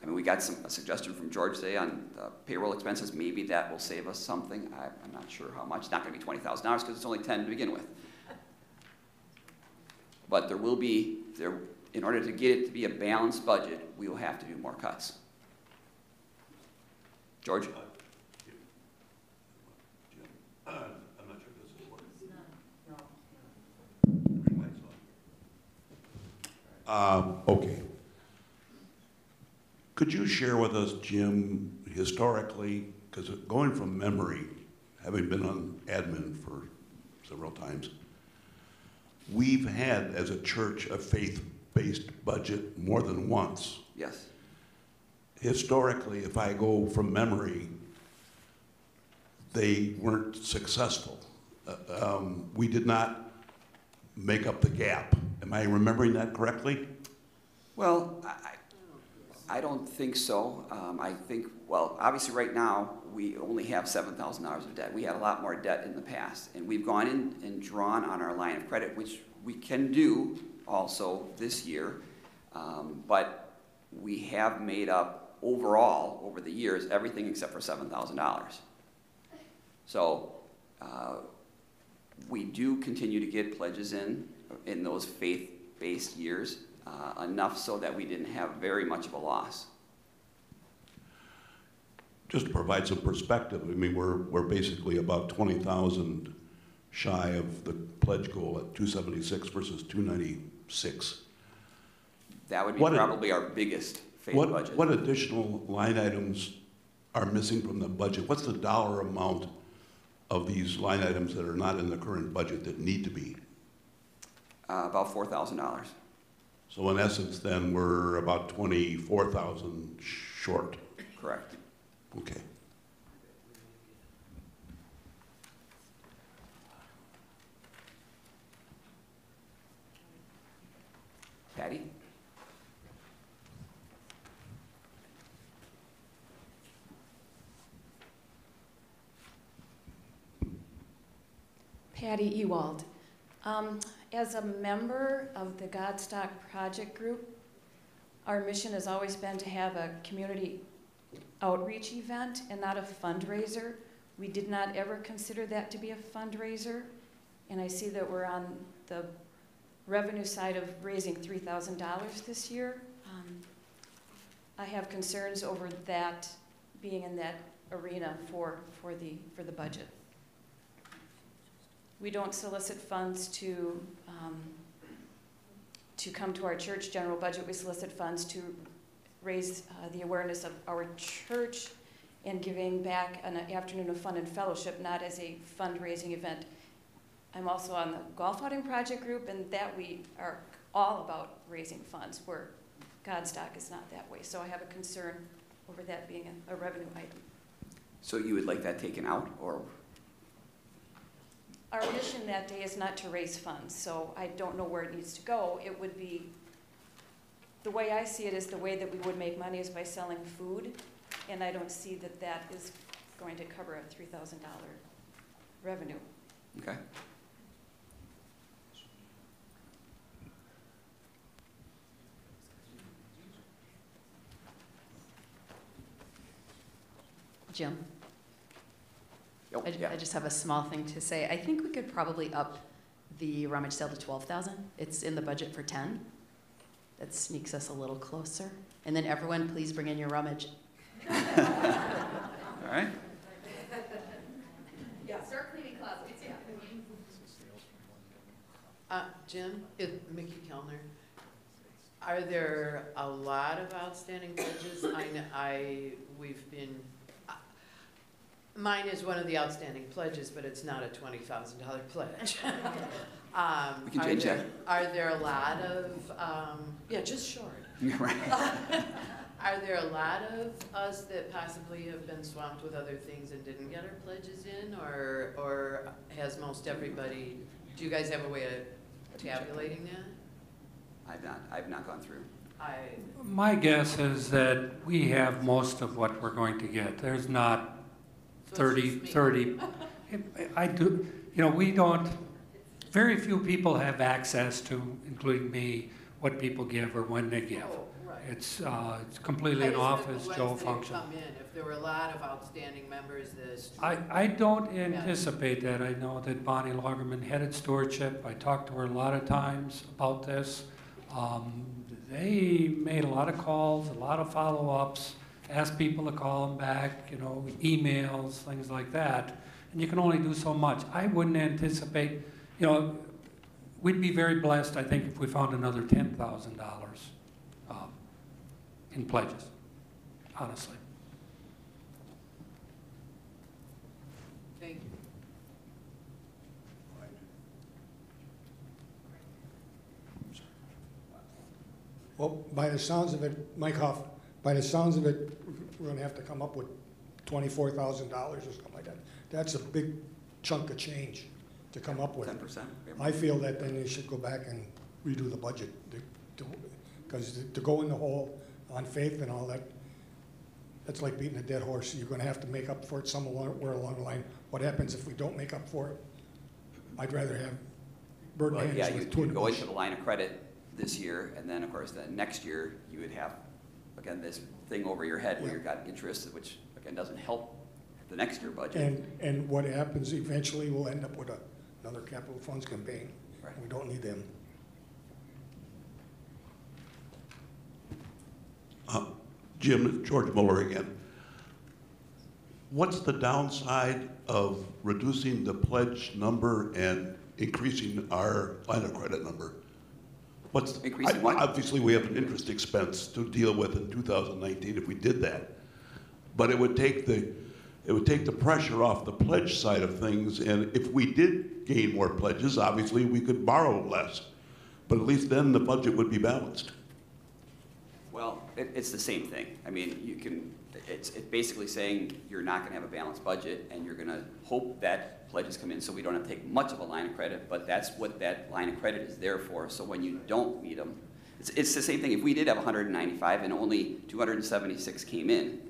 I mean, we got a suggestion from George today on payroll expenses. Maybe that will save us something. I'm not sure how much. It's not going to be $20,000 because it's only 10 to begin with. But there will be, in order to get it to be a balanced budget, we will have to do more cuts. George? I'm not sure if this is working. Okay. Could you share with us, Jim, historically, because going from memory, having been on admin for several times, we've had, as a church, a faith-based budget more than once. Yes. Historically, if I go from memory, they weren't successful. We did not make up the gap. Am I remembering that correctly? Well, I don't think so. I think, well, obviously right now, we only have $7,000 of debt. We had a lot more debt in the past, and we've gone in and drawn on our line of credit, which we can do also this year, but we have made up overall, over the years, everything except for $7,000. So we do continue to get pledges in those faith-based years, enough so that we didn't have very much of a loss. Just to provide some perspective, I mean, we're basically about 20,000 shy of the pledge goal at 276 versus 296. That would be probably our biggest faith budget. What additional line items are missing from the budget? What's the dollar amount of these line items that are not in the current budget that need to be? About $4,000. So in essence, then, we're about 24,000 short. Correct. Okay. Patty? Patty Ewald. As a member of the Godstock Project Group, our mission has always been to have a community outreach event and not a fundraiser. We did not ever consider that to be a fundraiser, and I see that we're on the revenue side of raising $3,000 this year. I have concerns over that being in that arena for the budget. We don't solicit funds to come to our church general budget. We solicit funds to raise the awareness of our church and giving back an afternoon of fun and fellowship, not as a fundraising event. I'm also on the golf outing project group, and that we are all about raising funds, where Godstock is not that way. So I have a concern over that being a revenue item. So you would like that taken out, or? Our mission that day is not to raise funds, so I don't know where it needs to go. It would be, the way I see it is the way that we would make money is by selling food, and I don't see that that is going to cover a $3,000 revenue. Okay. Jim? Oh, I just have a small thing to say. I think we could probably up the rummage sale to 12,000. It's in the budget for 10. That sneaks us a little closer. And then everyone, please bring in your rummage. All right. Yeah, start cleaning closets, yeah. Jim, it's Mickey Kellner. Are there a lot of outstanding pledges? We've been, mine is one of the outstanding pledges, but it's not a $20,000 pledge. We can change that. Are there a lot of, yeah, just short. Right. Are there a lot of us that possibly have been swamped with other things and didn't get our pledges in, or has most everybody, do you guys have a way of tabulating that? I've not gone through. My guess is that we have most of what we're going to get. There's not 30. I do, we don't, very few people have access to, including me, what people give or when they give. Oh, right. It's completely an office Joe function. Come in, if there were a lot of outstanding members this. I don't anticipate that. I know that Bonnie Lagerman headed stewardship. I talked to her a lot of times about this. They made a lot of calls, a lot of follow-ups, asked people to call them back, emails, things like that. And you can only do so much. I wouldn't anticipate, we'd be very blessed, I think, if we found another $10,000 in pledges, honestly. Thank you. Well, by the sounds of it, Mike Huff, by the sounds of it, we're gonna have to come up with $24,000 or something like that. That's a big chunk of change to come up with. 10%. I feel that then they should go back and redo the budget, because to go in the hole on faith and all that, that's like beating a dead horse. You're gonna have to make up for it somewhere along the line. What happens if we don't make up for it? I'd rather have bird Well, hands yeah, with you'd two in the go bush. into the line of credit this year, and then, of course, the next year, you would have, again, this thing over your head where you've got interest, which, again, doesn't help the next year budget. And what happens eventually, we'll end up with another capital funds campaign. Right. We don't need them. Jim, George Muller again. What's the downside of reducing the pledge number and increasing our line of credit number? Increasing what? Obviously, we have an interest expense to deal with in 2019 if we did that. But it would take the pressure off the pledge side of things, and if we did gain more pledges, obviously we could borrow less. But at least then the budget would be balanced. Well, it's the same thing. I mean, it's basically saying you're not gonna have a balanced budget, and you're gonna hope that pledges come in so we don't have to take much of a line of credit, but that's what that line of credit is there for. So when you don't meet them, it's the same thing. If we did have 195 and only 276 came in,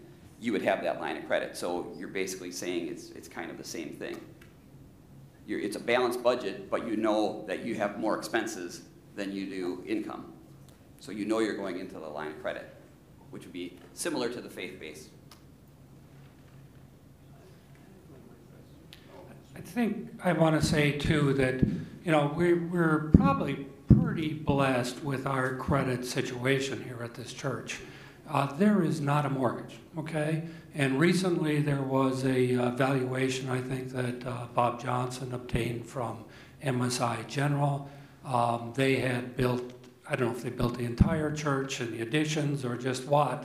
you would have that line of credit. So you're basically saying it's kind of the same thing. It's a balanced budget, but you know that you have more expenses than you do income. So you know you're going into the line of credit, which would be similar to the faith base. I think I want to say too that, we're probably pretty blessed with our credit situation here at this church. there is not a mortgage, okay? And recently there was a valuation, I think, that Bob Johnson obtained from MSI General. They had built, I don't know if they built the entire church and the additions or just what,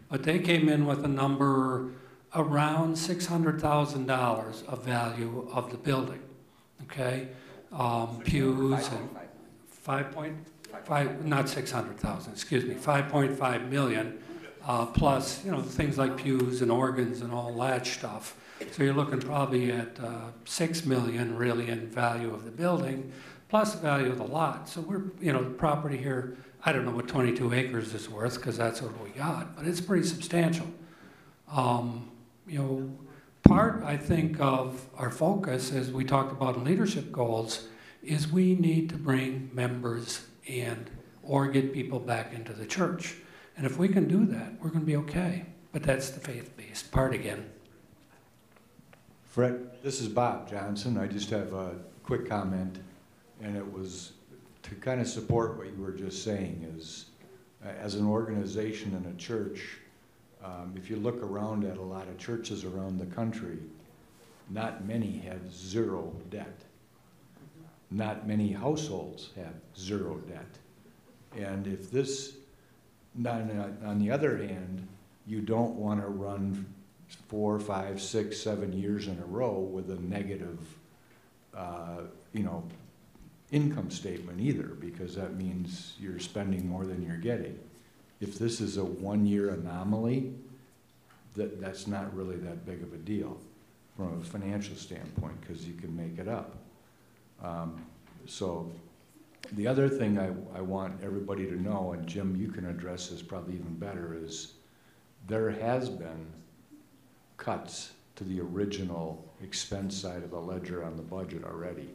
but they came in with a number around $600,000 of value of the building, okay? Pews and 5.5, not 600,000, excuse me, 5.5 million, plus, you know, things like pews and organs and all that stuff. So you're looking probably at 6 million really in value of the building, plus the value of the lot. So we're, you know, the property here, I don't know what 22 acres is worth because that's what we got, but it's pretty substantial. You know, part, I think, of our focus, as we talked about in leadership goals, is we need to bring members and or get people back into the church. And if we can do that, we're going to be okay. But that's the faith-based part again. Fred, this is Bob Johnson. I just have a quick comment, and it was to kind of support what you were just saying is, as an organization and a church, if you look around at a lot of churches around the country, not many have zero debt. Not many households have zero debt. And if this, on the other hand, you don't want to run 4, 5, 6, 7 years in a row with a negative, you know, income statement either, because that means you're spending more than you're getting. If this is a one-year anomaly, that's not really that big of a deal from a financial standpoint, because you can make it up. So the other thing I want everybody to know, and Jim, you can address this probably even better, is there has been cuts to the original expense side of the ledger on the budget already.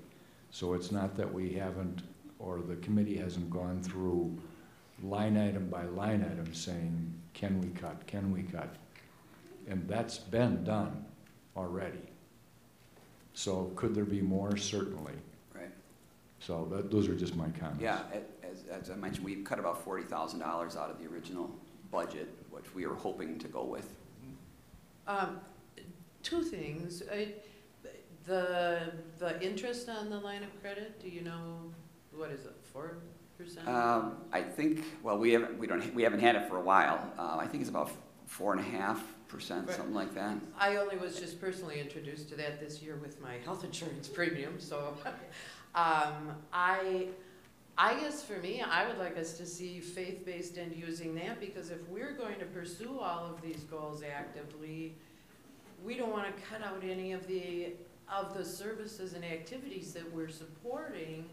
So it's not that we haven't, or the committee hasn't gone through line item by line item saying, can we cut, can we cut? And that's been done already. So could there be more? Certainly. Right. So those are just my comments. Yeah, as I mentioned, we've cut about $40,000 out of the original budget, which we were hoping to go with. Two things. The interest on the line of credit, do you know, what is it, 4%? I think, well, we haven't had it for a while. I think it's about 4.5%, something like that. I only was just personally introduced to that this year with my health insurance premium, so I guess for me, I would like us to see faith-based and using that, because if we're going to pursue all of these goals actively, we don't want to cut out any of the services and activities that we're supporting,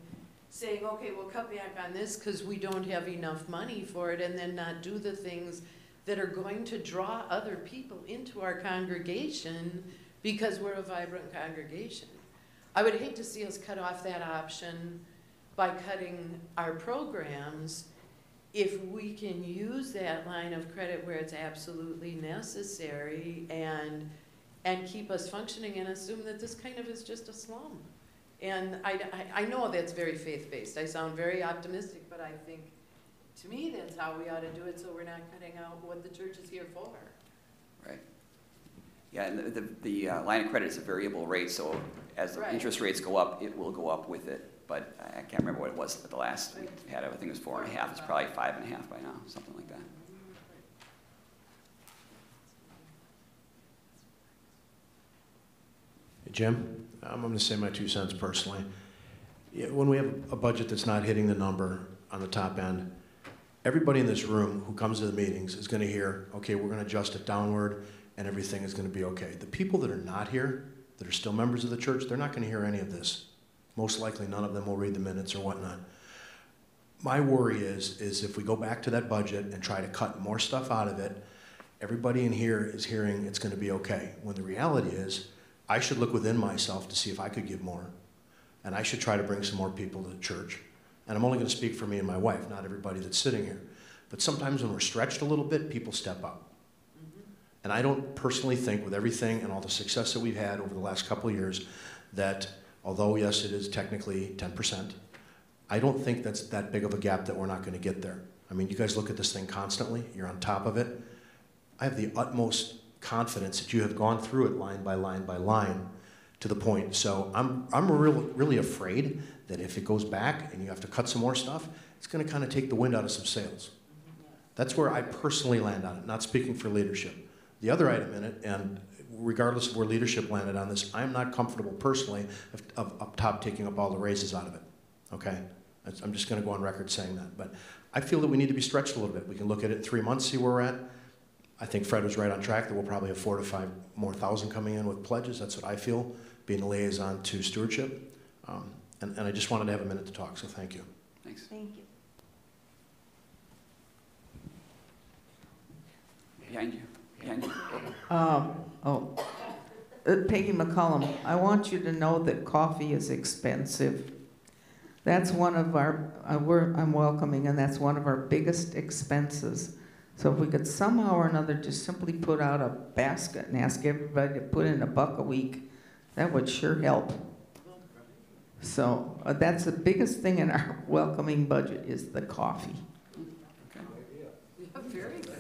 saying, okay, we'll cut back on this because we don't have enough money for it, and then not do the things that are going to draw other people into our congregation because we're a vibrant congregation. I would hate to see us cut off that option by cutting our programs if we can use that line of credit where it's absolutely necessary and keep us functioning and assume that this kind of is just a slum. And I know that's very faith-based. I sound very optimistic, but I think, to me, that's how we ought to do it, so we're not cutting out what the church is here for. Right. Yeah, and the line of credit is a variable rate, so as the interest rates go up, it will go up with it. But I can't remember what it was at the last we had. I think it was 4.5. It's probably 5.5 by now, something like that. Jim, I'm going to say my 2 cents personally. When we have a budget that's not hitting the number on the top end, everybody in this room who comes to the meetings is going to hear, okay, we're going to adjust it downward and everything is going to be okay. The people that are not here, that are still members of the church, they're not going to hear any of this. Most likely none of them will read the minutes or whatnot. My worry is if we go back to that budget and try to cut more stuff out of it, everybody in here is hearing it's going to be okay. When the reality is, I should look within myself to see if I could give more. And I should try to bring some more people to the church. And I'm only going to speak for me and my wife, not everybody that's sitting here. But sometimes when we're stretched a little bit, people step up. And I don't personally think, with everything and all the success that we've had over the last couple of years, that although, yes, it is technically 10%, I don't think that's that big of a gap that we're not going to get there. I mean, you guys look at this thing constantly. You're on top of it. I have the utmost confidence that you have gone through it line by line by line to the point. So I'm really afraid that if it goes back and you have to cut some more stuff, it's going to kind of take the wind out of some sails. That's where I personally land on it, not speaking for leadership. The other item in it, and regardless of where leadership landed on this, I'm not comfortable personally of up top taking up all the raises out of it, okay? I'm just gonna go on record saying that. But I feel that we need to be stretched a little bit. We can look at it in 3 months, see where we're at. I think Fred was right on track that we'll probably have 4 to 5 more thousand coming in with pledges. That's what I feel, being a liaison to stewardship. And I just wanted to have a minute to talk, so thank you. Thanks. Thank you. Behind you. Behind you. Peggy McCollum, I want you to know that coffee is expensive. That's one of our, I'm welcoming, and that's one of our biggest expenses. So if we could somehow or another just simply put out a basket and ask everybody to put in $1 a week, that would sure help. So that's the biggest thing in our welcoming budget is the coffee.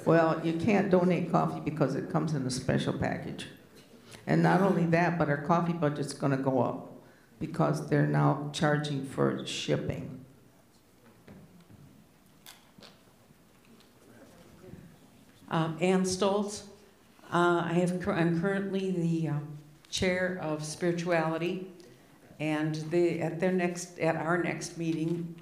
Well, you can't donate coffee because it comes in a special package. And not only that, but our coffee budget's going to go up because they're now charging for shipping. Ann Stoltz. I'm currently the chair of spirituality, and at our next meeting,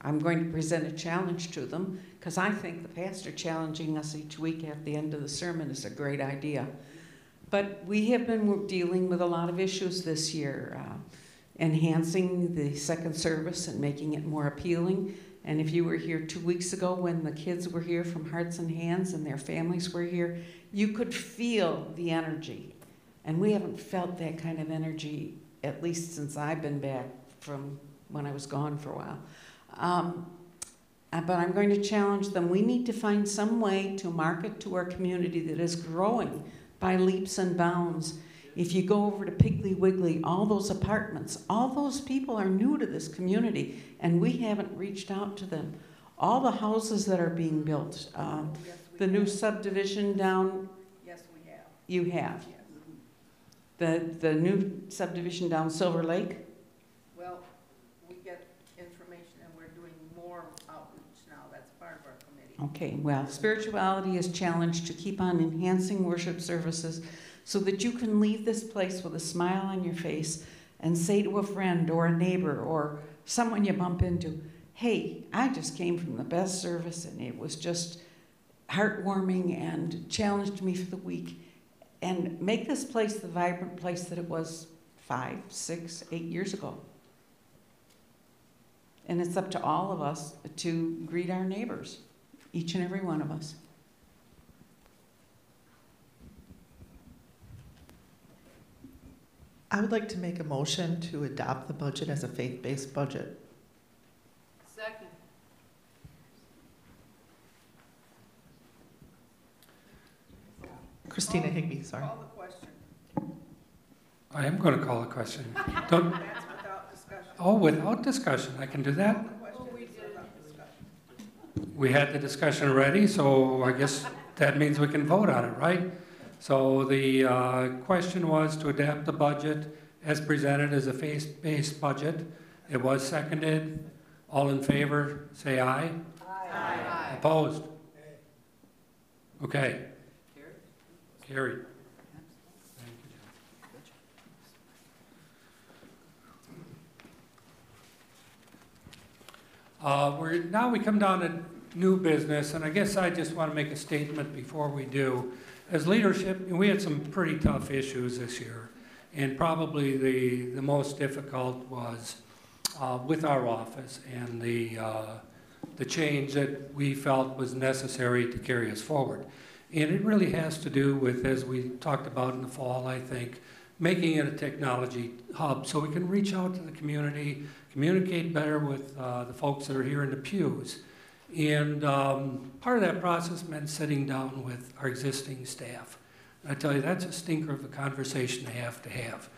I'm going to present a challenge to them, because I think the pastor challenging us each week at the end of the sermon is a great idea. But we have been dealing with a lot of issues this year, enhancing the second service and making it more appealing. And if you were here 2 weeks ago when the kids were here from Hearts and Hands and their families were here, you could feel the energy. And we haven't felt that kind of energy, at least since I've been back from when I was gone for a while. But I'm going to challenge them. We need to find some way to market to our community that is growing by leaps and bounds. If you go over to Piggly Wiggly, all those apartments, all those people are new to this community, and we haven't reached out to them. All the houses that are being built, the new subdivision down. Yes, we have. You have. Yes. The new subdivision down Silver Lake. Well, we get information and we're doing more outreach now. That's part of our committee. Okay, well, spirituality is challenged to keep on enhancing worship services so that you can leave this place with a smile on your face and say to a friend or a neighbor or someone you bump into, hey, I just came from the best service and it was just heartwarming and challenged me for the week. And make this place the vibrant place that it was 5, 6, 8 years ago. And it's up to all of us to greet our neighbors, each and every one of us. I would like to make a motion to adopt the budget as a faith-based budget. Second. Christina Higbee, sorry. Call the question. I am going to call a question. That's without discussion. Oh, without discussion, I can do that? Oh, we did without discussion. We had the discussion already, so I guess that means we can vote on it, right? So the question was to adapt the budget as presented as a faith-based budget. It was seconded. All in favor, say aye. Aye. Opposed? Okay. Carried. Now we come down to new business, and I guess I just want to make a statement before we do. As leadership, we had some pretty tough issues this year, and probably the most difficult was with our office and the change that we felt was necessary to carry us forward. And it really has to do with, as we talked about in the fall, I think, making it a technology hub so we can reach out to the community, communicate better with the folks that are here in the pews. And part of that process meant sitting down with our existing staff. And I tell you, that's a stinker of a conversation to have.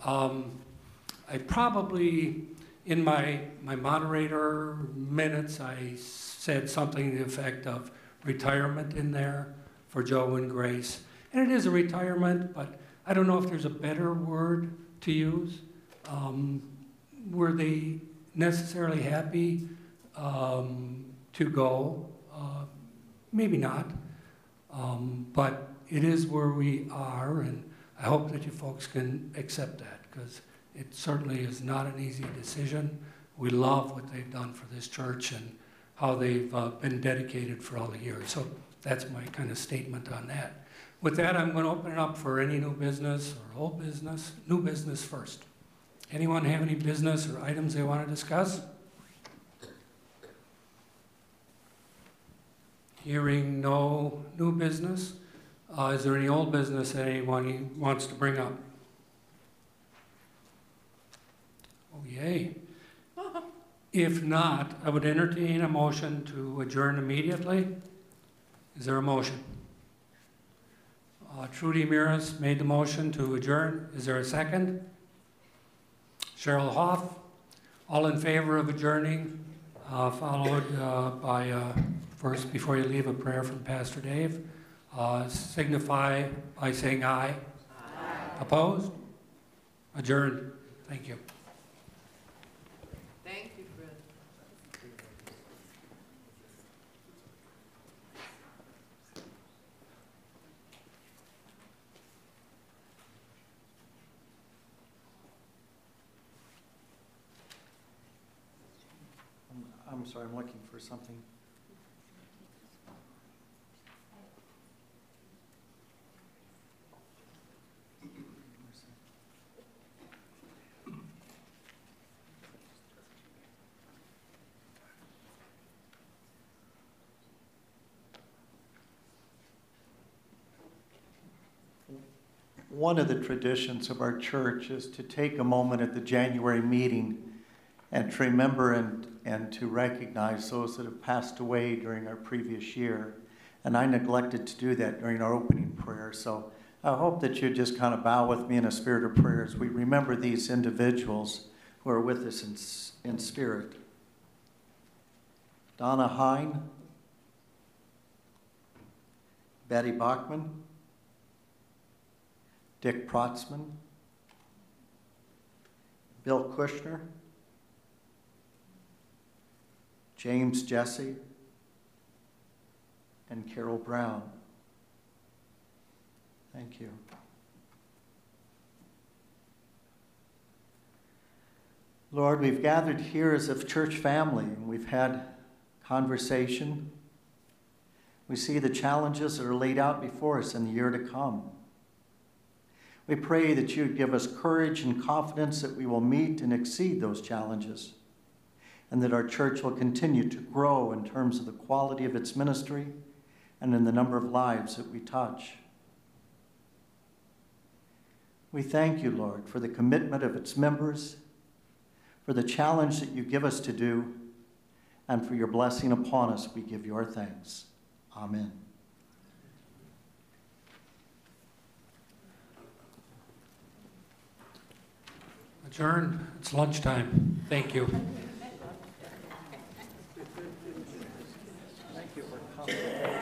I probably, In my moderator minutes, I said something to the effect of retirement in there for Joe and Grace. And it is a retirement, but I don't know if there's a better word to use. Were they necessarily happy to go? Maybe not. But it is where we are, and I hope that you folks can accept that, because it certainly is not an easy decision. We love what they've done for this church and how they've been dedicated for all the years. So that's my kind of statement on that. With that, I'm going to open it up for any new business or old business. New business first. Anyone have any business or items they want to discuss? Hearing no new business. Is there any old business that anyone wants to bring up? Oh, yay. If not, I would entertain a motion to adjourn immediately. Is there a motion? Trudy Miras made the motion to adjourn. Is there a second? Cheryl Hoff. All in favor of adjourning, followed by, first, before you leave, a prayer from Pastor Dave. Signify by saying aye. Aye. Opposed? Adjourned. Thank you. Thank you, Fred. I'm sorry, I'm looking for something. One of the traditions of our church is to take a moment at the January meeting and to remember and to recognize those that have passed away during our previous year. And I neglected to do that during our opening prayer. So I hope that you just kind of bow with me in a spirit of prayer as we remember these individuals who are with us in spirit. Donna Hine, Betty Bachman, Dick Protzman, Bill Kushner, James Jesse, and Carol Brown. Thank you. Lord, we've gathered here as a church family, and we've had conversation. We see the challenges that are laid out before us in the year to come. We pray that you would give us courage and confidence that we will meet and exceed those challenges, and that our church will continue to grow in terms of the quality of its ministry and in the number of lives that we touch. We thank you, Lord, for the commitment of its members, for the challenge that you give us to do, and for your blessing upon us. We give you our thanks. Amen. Adjourned. It's lunchtime. Thank you. Thank you for coming.